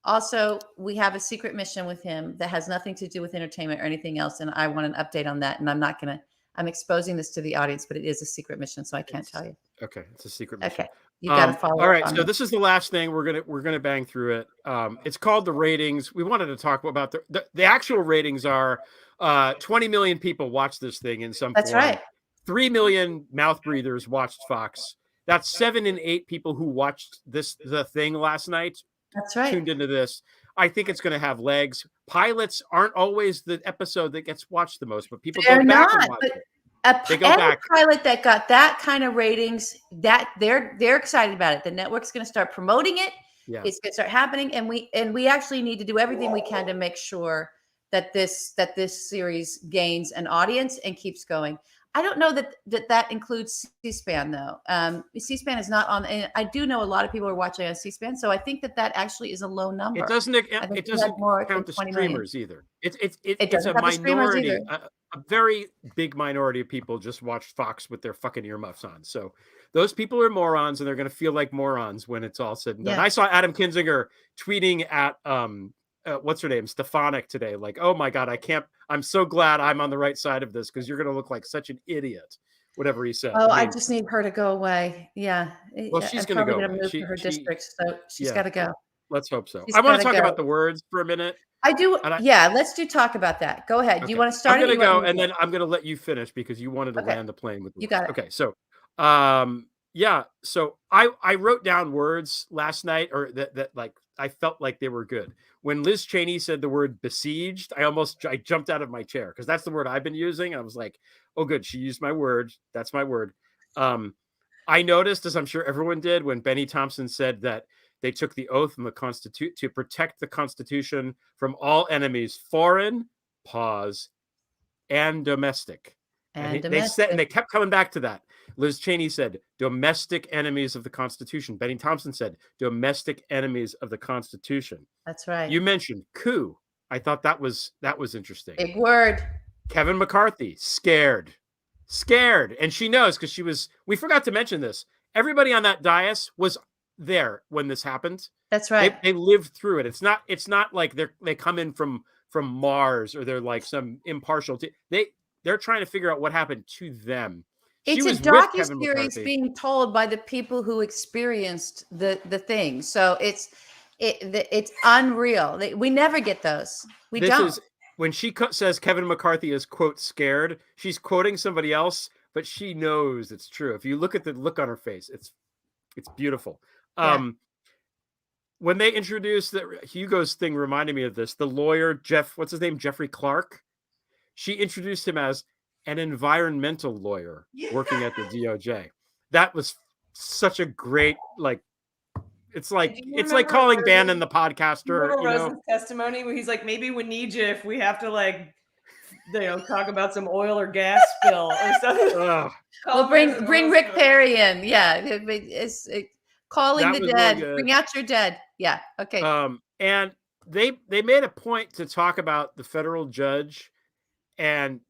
Speaker 2: also we have a secret mission with him that has nothing to do with entertainment or anything else. And I want an update on that. And I'm exposing this to the audience, but it is a secret mission. So I can't tell you.
Speaker 1: Okay. It's a secret mission.
Speaker 2: Okay. You got to follow.
Speaker 1: All right. So this is the last thing we're going to bang through it. It's called the ratings. We wanted to talk about the actual ratings are 20 million people watched this thing in some
Speaker 2: That's
Speaker 1: form.
Speaker 2: Right.
Speaker 1: 3 million mouth breathers watched Fox. That's 7 in 8 people who watched the thing last night.
Speaker 2: That's right.
Speaker 1: Tuned into this. I think it's going to have legs. Pilots aren't always the episode that gets watched the most, but people
Speaker 2: They're
Speaker 1: go back and
Speaker 2: not,
Speaker 1: watch
Speaker 2: but
Speaker 1: it. They go
Speaker 2: any
Speaker 1: back.
Speaker 2: pilot that got that kind of ratings, that they're excited about it. The network's going to start promoting it.
Speaker 1: Yeah.
Speaker 2: It's going to start happening, and we actually need to do everything we can to make sure that this series gains an audience and keeps going. I don't know that includes C-SPAN though. C-SPAN is not on, and I do know a lot of people are watching on C-SPAN, so I think that actually is a low number.
Speaker 1: It doesn't count the streamers either. It's a minority, a very big minority of people just watch Fox with their fucking earmuffs on. So those people are morons, and they're going to feel like morons when it's all said and done. I saw Adam Kinzinger tweeting at what's her name, Thematic today, like, oh my God, I'm so glad I'm on the right side of this, because you're going to look like such an idiot, whatever he said.
Speaker 2: Oh, I just need her to go away. Yeah.
Speaker 1: Well, she's going to go
Speaker 2: move to her district, so she's got to go.
Speaker 1: Let's hope so. I want to talk about the words for a minute.
Speaker 2: I do. Let's talk about that. Go ahead. Okay. You want to start?
Speaker 1: I'm going to go, and then I'm going to let you finish, because you wanted to land the plane with the
Speaker 2: you got it.
Speaker 1: Okay, so so I wrote down words last night, or that like I felt like they were good. When Liz Cheney said the word besieged, I jumped out of my chair, because that's the word I've been using. I was like, oh, good, she used my word. That's my word. I noticed, as I'm sure everyone did, when Benny Thompson said that they took the oath from the to protect the Constitution from all enemies, foreign, and domestic. And they kept coming back to that. Liz Cheney said domestic enemies of the Constitution. Benny Thompson said domestic enemies of the Constitution.
Speaker 2: That's right.
Speaker 1: You mentioned coup. I thought that was interesting.
Speaker 2: Big word.
Speaker 1: Kevin McCarthy, scared. And she knows, because we forgot to mention this. Everybody on that dais was there when this happened.
Speaker 2: That's right.
Speaker 1: They lived through it. It's not like they come in from Mars, or they're like some impartial they're trying to figure out what happened to them.
Speaker 2: It's a docuseries being told by the people who experienced the thing. So it's unreal. We never get those. We don't.
Speaker 1: When she says Kevin McCarthy is, quote, scared, she's quoting somebody else, but she knows it's true. If you look at the look on her face, it's beautiful. Yeah. When they introduced Hugo's thing, reminded me of this. The lawyer, what's his name? Jeffrey Clark. She introduced him as an environmental lawyer working at the DOJ. That was such a great, it's like calling Bannon the podcaster.
Speaker 4: Rosen's testimony where he's like, maybe we need you if we have to talk about some oil or gas spill or something.
Speaker 2: We'll bring Rick Perry in. Yeah, it's calling the dead. Really bring out your dead. Yeah. Okay.
Speaker 1: And they made a point to talk about the federal judge, and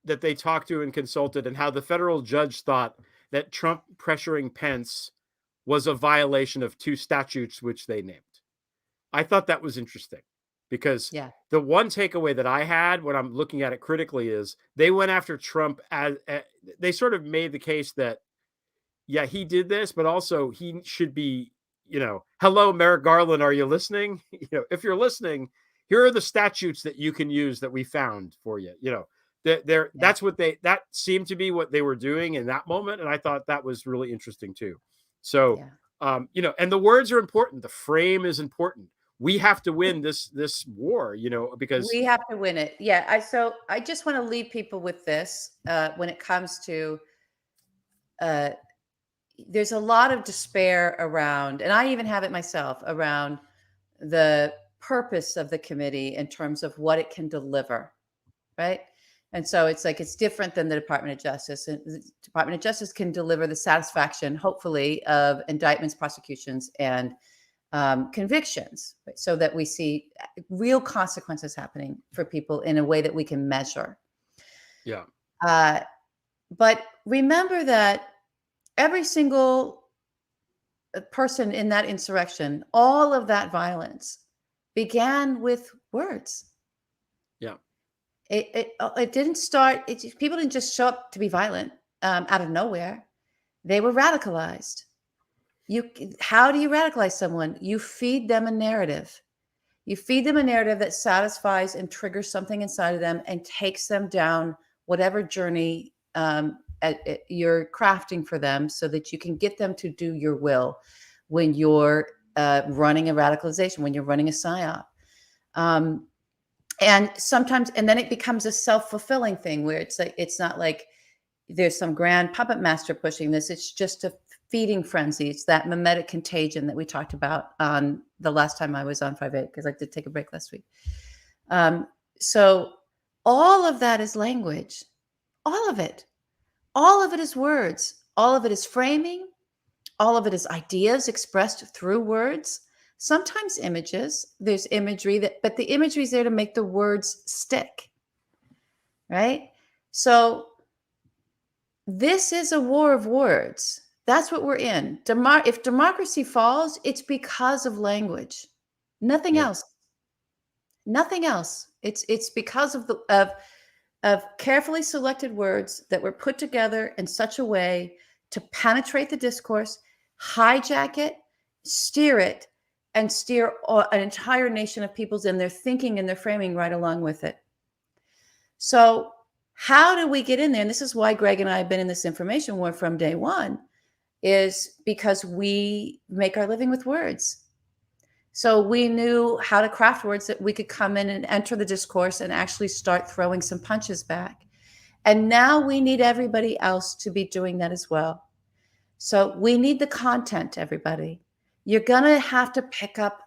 Speaker 1: that they talked to and consulted, and how the federal judge thought that Trump pressuring Pence was a violation of 2 statutes, which they named. I thought that was interesting, because the one takeaway that I had when I'm looking at it critically is they went after Trump as they sort of made the case that, he did this, but also he should be, hello, Merrick Garland, are you listening? If you're listening, here are the statutes that you can use that we found for you. That's what that seemed to be what they were doing in that moment. And I thought that was really interesting too. So, and the words are important. The frame is important. We have to win this war, because
Speaker 2: we have to win it. Yeah. I just want to leave people with this when it comes to, there's a lot of despair around, and I even have it myself, around the purpose of the committee in terms of what it can deliver. Right. And so it's different than the Department of Justice. And the Department of Justice can deliver the satisfaction, hopefully, of indictments, prosecutions, and convictions, right? So that we see real consequences happening for people in a way that we can measure.
Speaker 1: Yeah.
Speaker 2: But remember that every single person in that insurrection, all of that violence began with words.
Speaker 1: Yeah.
Speaker 2: It didn't start. People didn't just show up to be violent out of nowhere. They were radicalized. How do you radicalize someone? You feed them a narrative. You feed them a narrative that satisfies and triggers something inside of them and takes them down whatever journey you're crafting for them, so that you can get them to do your will when you're running a radicalization, when you're running a PSYOP. And sometimes, and then it becomes a self-fulfilling thing where it's like, it's not like there's some grand puppet master pushing this. It's just a feeding frenzy. It's that mimetic contagion that we talked about on the last time I was on 5/8, because I did take a break last week. So all of that is language. All of it. All of it is words. All of it is framing. All of it is ideas expressed through words. Sometimes images. There's imagery but the imagery is there to make the words stick. Right? So this is a war of words. That's what we're in. If democracy falls, it's because of language. Nothing else. Nothing else. It's because of carefully selected words that were put together in such a way to penetrate the discourse, hijack it, steer it, and steer an entire nation of peoples in their thinking and their framing right along with it. So how do we get in there? And this is why Greg and I have been in this information war from day one, is because we make our living with words. So we knew how to craft words that we could come in and enter the discourse and actually start throwing some punches back. And now we need everybody else to be doing that as well. So we need the content, everybody. You're going to have to pick up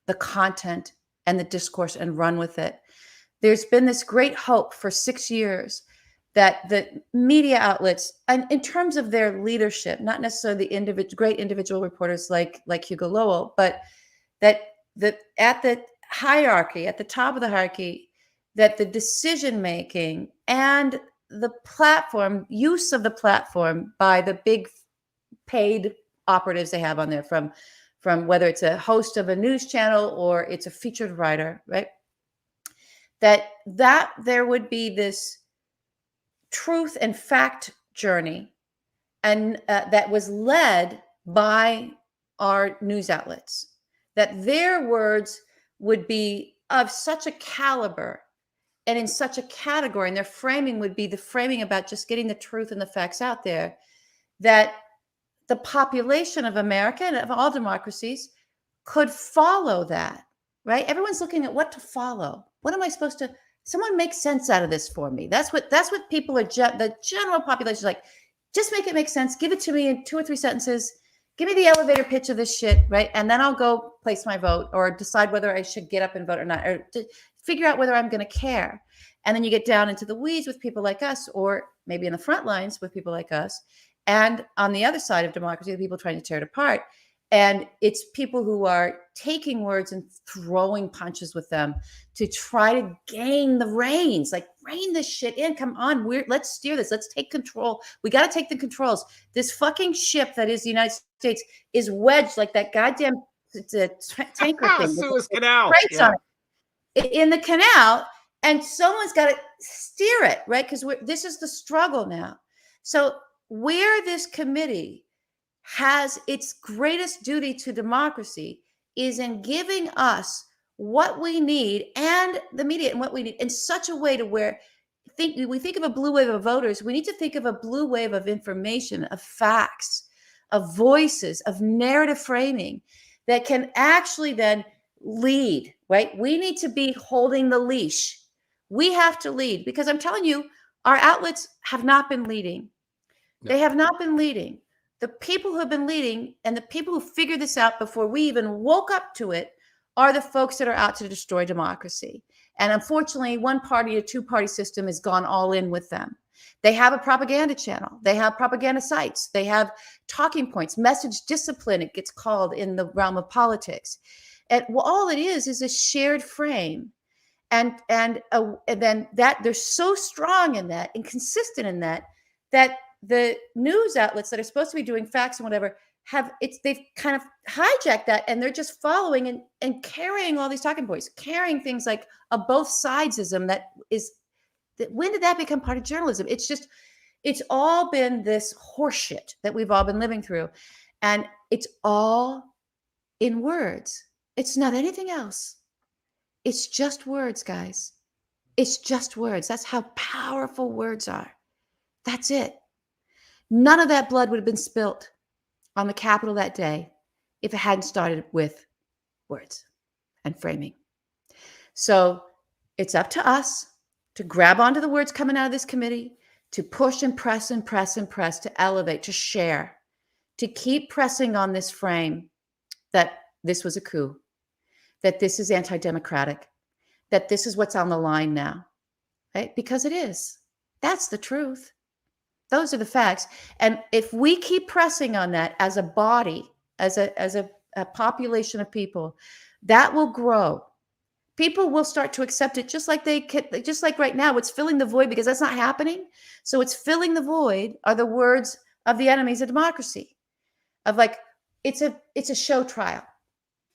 Speaker 2: the content and the discourse and run with it. There's been this great hope for 6 years that the media outlets, and in terms of their leadership, not necessarily the great individual reporters like Hugo Lowell, but that at the hierarchy, at the top of the hierarchy, that the decision making and the platform, use of the platform by the big paid operatives they have on there, from whether it's a host of a news channel or it's a featured writer, right? That there would be this truth and fact journey, and that was led by our news outlets, that their words would be of such a caliber and in such a category, and their framing would be the framing about just getting the truth and the facts out there, that the population of America and of all democracies could follow that, right? Everyone's looking at what to follow. What am I supposed to, someone make sense out of this for me. That's what people are, the general population is like, just make it make sense. Give it to me in 2 or 3 sentences. Give me the elevator pitch of this shit, right? And then I'll go place my vote or decide whether I should get up and vote or not, or to figure out whether I'm going to care. And then you get down into the weeds with people like us, or maybe in the front lines with people like us. And on the other side of democracy, the people trying to tear it apart. And it's people who are taking words and throwing punches with them to try to gain the reins, like rein this shit in. Come on, let's steer this. Let's take control. We got to take the controls. This fucking ship that is the United States is wedged like that goddamn tanker thing.
Speaker 1: Suez Canal.
Speaker 2: In the canal, and someone's got to steer it, right? Because this is the struggle now. So where this committee has its greatest duty to democracy is in giving us what we need, and the media, and what we need in such a way to where we think of a blue wave of voters. We need to think of a blue wave of information, of facts, of voices, of narrative framing that can actually then lead, right? We need to be holding the leash. We have to lead, because I'm telling you, our outlets have not been leading. No. They have not been leading. The people who have been leading, and the people who figured this out before we even woke up to it, are the folks that are out to destroy democracy. And unfortunately, one party, a two-party system has gone all in with them. They have a propaganda channel. They have propaganda sites. They have talking points, message discipline, it gets called in the realm of politics. And all it is a shared frame. And then that they're so strong in that and consistent in that the news outlets that are supposed to be doing facts and whatever they've kind of hijacked that, and they're just following and carrying all these talking points, carrying things like a both sidesism when did that become part of journalism? It's all been this horseshit that we've all been living through, and it's all in words. It's not anything else. It's just words, guys. It's just words. That's how powerful words are. That's it. None of that blood would have been spilt on the Capitol that day if it hadn't started with words and framing. So it's up to us to grab onto the words coming out of this committee, to push and press and press and press, to elevate, to share, to keep pressing on this frame that this was a coup, that this is anti-democratic, that this is what's on the line now, right? Because it is. That's the truth. Those are the facts. And if we keep pressing on that as a body, as a population of people, that will grow. People will start to accept it just like right now, it's filling the void because that's not happening. So it's filling the void are the words of the enemies of democracy, of like, it's a show trial,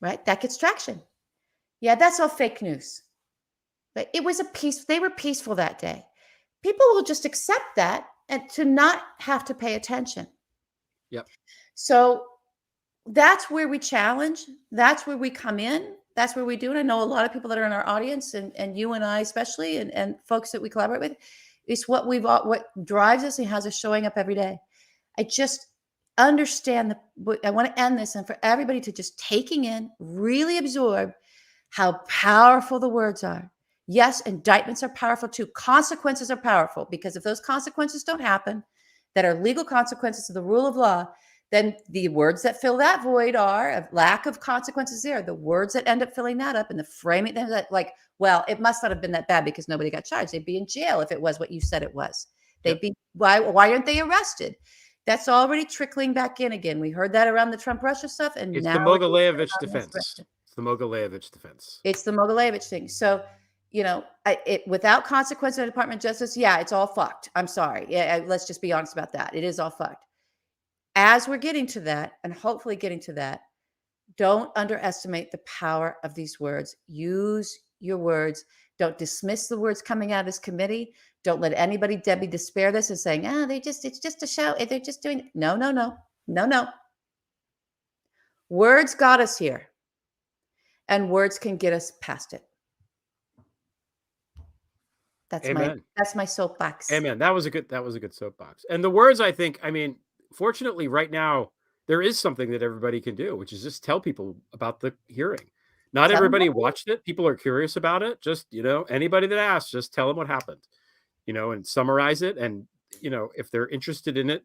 Speaker 2: right? That gets traction. Yeah, that's all fake news. But it was they were peaceful that day. People will just accept that and to not have to pay attention.
Speaker 1: Yep.
Speaker 2: So that's where we challenge. That's where we come in. That's where we do it. I know a lot of people that are in our audience, and you and I especially, and folks that we collaborate with, is what drives us and has us showing up every day. I just understand I want to end this, and for everybody to just taking in, really absorb how powerful the words are. Yes, indictments are powerful too. Consequences are powerful, because if those consequences don't happen, that are legal consequences of the rule of law, then the words that fill that void are a lack of consequences there. The words that end up filling that up and the framing that, like, well, it must not have been that bad because nobody got charged. They'd be in jail if it was what you said it was. They'd be, why aren't they arrested? That's already trickling back in again. We heard that around the Trump-Russia stuff, and
Speaker 1: It's
Speaker 2: now
Speaker 1: the Mogilevich defense. It's the Mogilevich defense.
Speaker 2: It's the Mogilevich thing. So, without consequence of the Department of Justice, yeah, it's all fucked. I'm sorry. Yeah, let's just be honest about that. It is all fucked. As we're getting to that, and hopefully getting to that, don't underestimate the power of these words. Use your words. Don't dismiss the words coming out of this committee. Don't let anybody, Debbie, despair this and saying, it's just a show. They're just doing, no. Words got us here, and words can get us past it. That's my soapbox.
Speaker 1: Amen. That was a good soapbox. And the words, I think, fortunately, right now, there is something that everybody can do, which is just tell people about the hearing. Not everybody watched it. People are curious about it. Just, anybody that asks, just tell them what happened, and summarize it. And, if they're interested in it,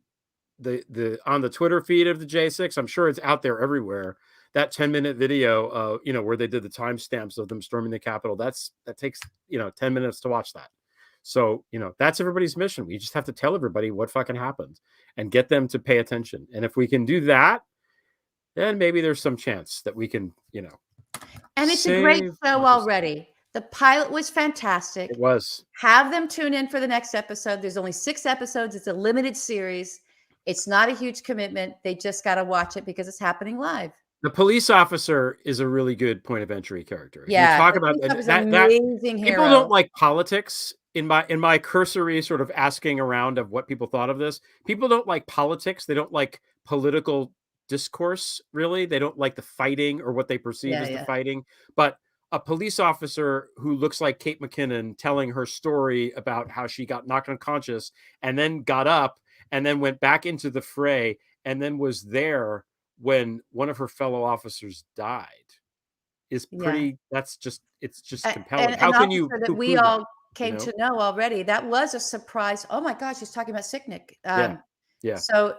Speaker 1: on the Twitter feed of the J6, I'm sure it's out there everywhere. That 10-minute video, where they did the timestamps of them storming the Capitol, that takes, 10 minutes to watch that. So, that's everybody's mission. We just have to tell everybody what fucking happened and get them to pay attention. And if we can do that, then maybe there's some chance that we can,
Speaker 2: And it's a great show already. The pilot was fantastic.
Speaker 1: It was.
Speaker 2: Have them tune in for the next episode. There's only 6 episodes. It's a limited series. It's not a huge commitment. They just got to watch it because it's happening live.
Speaker 1: The police officer is a really good point of entry character.
Speaker 2: Yeah,
Speaker 1: you talk about
Speaker 2: amazing hero.
Speaker 1: People don't like politics. In my cursory sort of asking around of what people thought of this, people don't like politics. They don't like political discourse, really. They don't like the fighting or what they perceive as the fighting. But a police officer who looks like Kate McKinnon telling her story about how she got knocked unconscious and then got up and then went back into the fray and then was there when one of her fellow officers died is pretty, it's just compelling. How can you,
Speaker 2: that we all came to know already, that was a surprise. Oh my gosh, he's talking about Sicknick.
Speaker 1: Yeah.
Speaker 2: So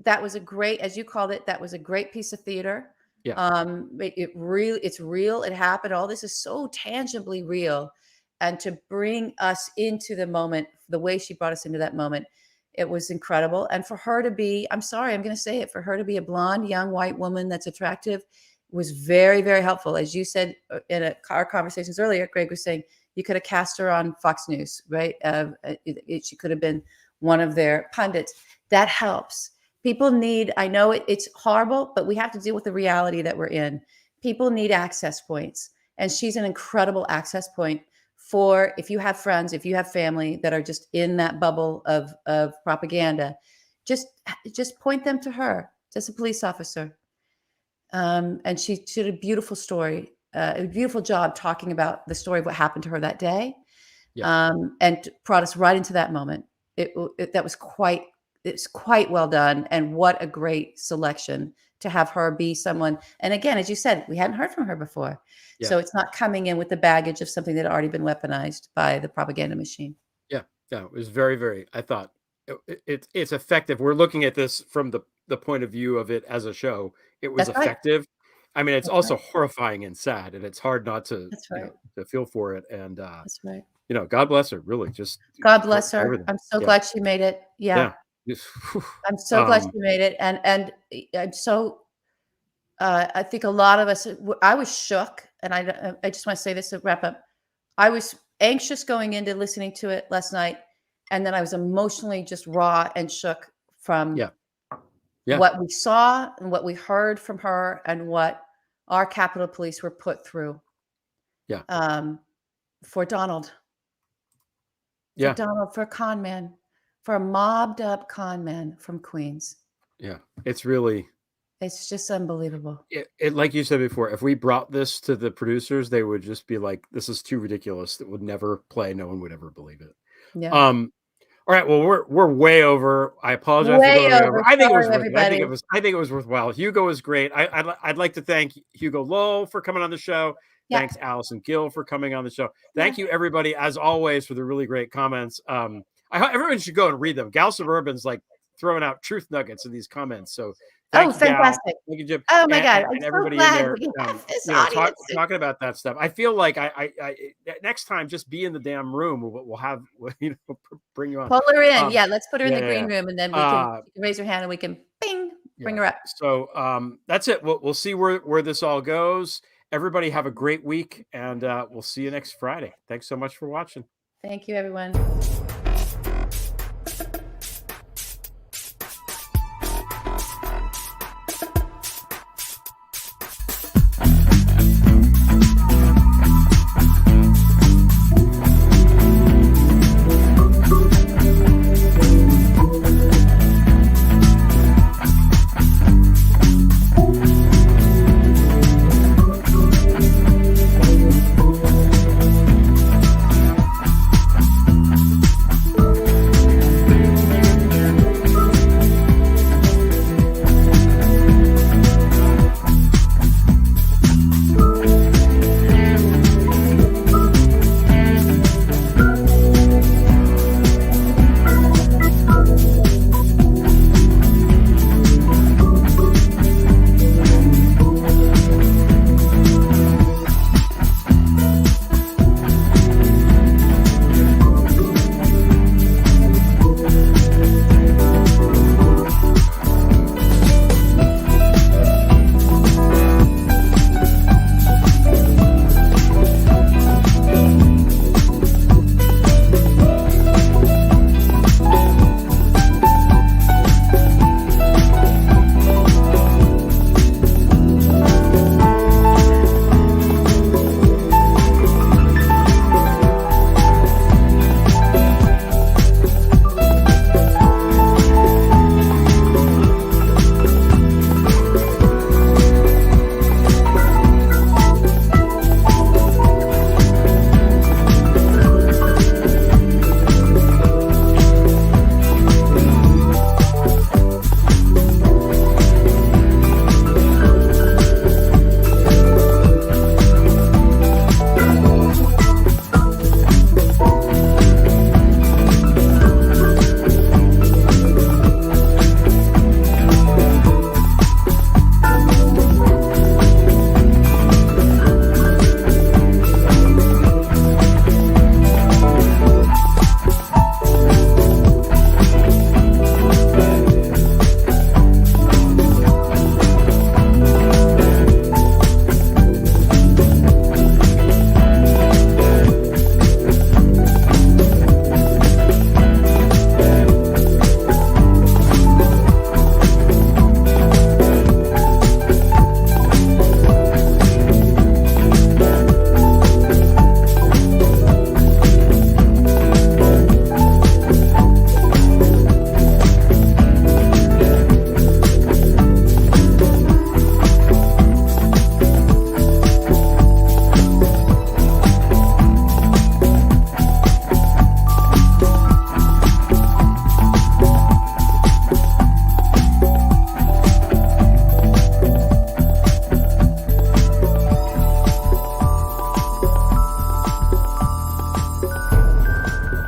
Speaker 2: that was a great, as you called it, that was a great piece of theater.
Speaker 1: Yeah.
Speaker 2: It's real. It happened. All this is so tangibly real. And to bring us into the moment, the way she brought us into that moment, it was incredible. And for her to be, I'm sorry, I'm going to say it, for her to be a blonde, young white woman that's attractive was very, very helpful. As you said in our conversations earlier, Greg was saying, you could have cast her on Fox News, right? She could have been one of their pundits. That helps. People need, I know it's horrible, but we have to deal with the reality that we're in. People need access points. And she's an incredible access point for, if you have friends, if you have family that are just in that bubble of propaganda, just point them to her, just a police officer. And she did a beautiful story, a beautiful job talking about the story of what happened to her that day. And brought us right into that moment. That was quite it's quite well done. And what a great selection to have her be someone. And again, as you said, we hadn't heard from her before.
Speaker 1: Yeah.
Speaker 2: So it's not coming in with the baggage of something that had already been weaponized by the propaganda machine.
Speaker 1: Yeah, it was very, very. I thought it's effective. We're looking at this from the point of view of it as a show. It was
Speaker 2: That's right.
Speaker 1: effective. I mean, it's
Speaker 2: That's
Speaker 1: also
Speaker 2: right.
Speaker 1: horrifying and sad, and it's hard not to
Speaker 2: That's
Speaker 1: you
Speaker 2: right.
Speaker 1: know, to feel for it. And
Speaker 2: That's right.
Speaker 1: you know, God bless her. Really, just
Speaker 2: God
Speaker 1: for
Speaker 2: bless her.
Speaker 1: everything.
Speaker 2: I'm so
Speaker 1: Yeah.
Speaker 2: glad she made it. Yeah.
Speaker 1: Just,
Speaker 2: I'm so glad
Speaker 1: um,
Speaker 2: she made it. And I'm so, I think a lot of us, I was shook. And I just want to say this to wrap up. I was anxious going into listening to it last night. And then I was emotionally just raw and shook from
Speaker 1: Yeah. Yeah.
Speaker 2: what we saw and what we heard from her and what our Capitol Police were put through.
Speaker 1: Yeah.
Speaker 2: For Donald.
Speaker 1: Yeah.
Speaker 2: For Donald, for a con man, for a mobbed up con man from Queens.
Speaker 1: Yeah. It's really.
Speaker 2: It's just unbelievable.
Speaker 1: It like you said before, if we brought this to the producers, they would just be like, "This is too ridiculous. That would never play. No one would ever believe it."
Speaker 2: Yeah.
Speaker 1: All right. Well, we're way over. I apologize for
Speaker 2: Way
Speaker 1: going way
Speaker 2: over.
Speaker 1: over. I think it was
Speaker 2: Sorry,
Speaker 1: worth it. I think
Speaker 2: everybody.
Speaker 1: it was worthwhile. Hugo was great. I'd like to thank Hugo Lowell for coming on the show.
Speaker 2: Yeah.
Speaker 1: Thanks, Allison Gill, for coming on the show. Thank you, everybody, as always, for the really great comments. Everyone should go and read them. Gal Suburban's like throwing out truth nuggets in these comments. So thank you, Gal.
Speaker 2: Fantastic.
Speaker 1: Thank you, Jim.
Speaker 2: Oh my God. I'm
Speaker 1: and
Speaker 2: so
Speaker 1: everybody in
Speaker 2: glad
Speaker 1: there,
Speaker 2: we have this
Speaker 1: you know,
Speaker 2: audience.
Speaker 1: talking about that stuff. I feel like I next time just be in the damn room. We'll have you know bring you on.
Speaker 2: Pull her in. Yeah, let's put her in the green
Speaker 1: yeah.
Speaker 2: room, and then we can she can raise her hand and we can bring her up.
Speaker 1: So that's it. We'll see where this all goes. Everybody have a great week, and we'll see you next Friday. Thanks so much for watching.
Speaker 2: Thank you, everyone.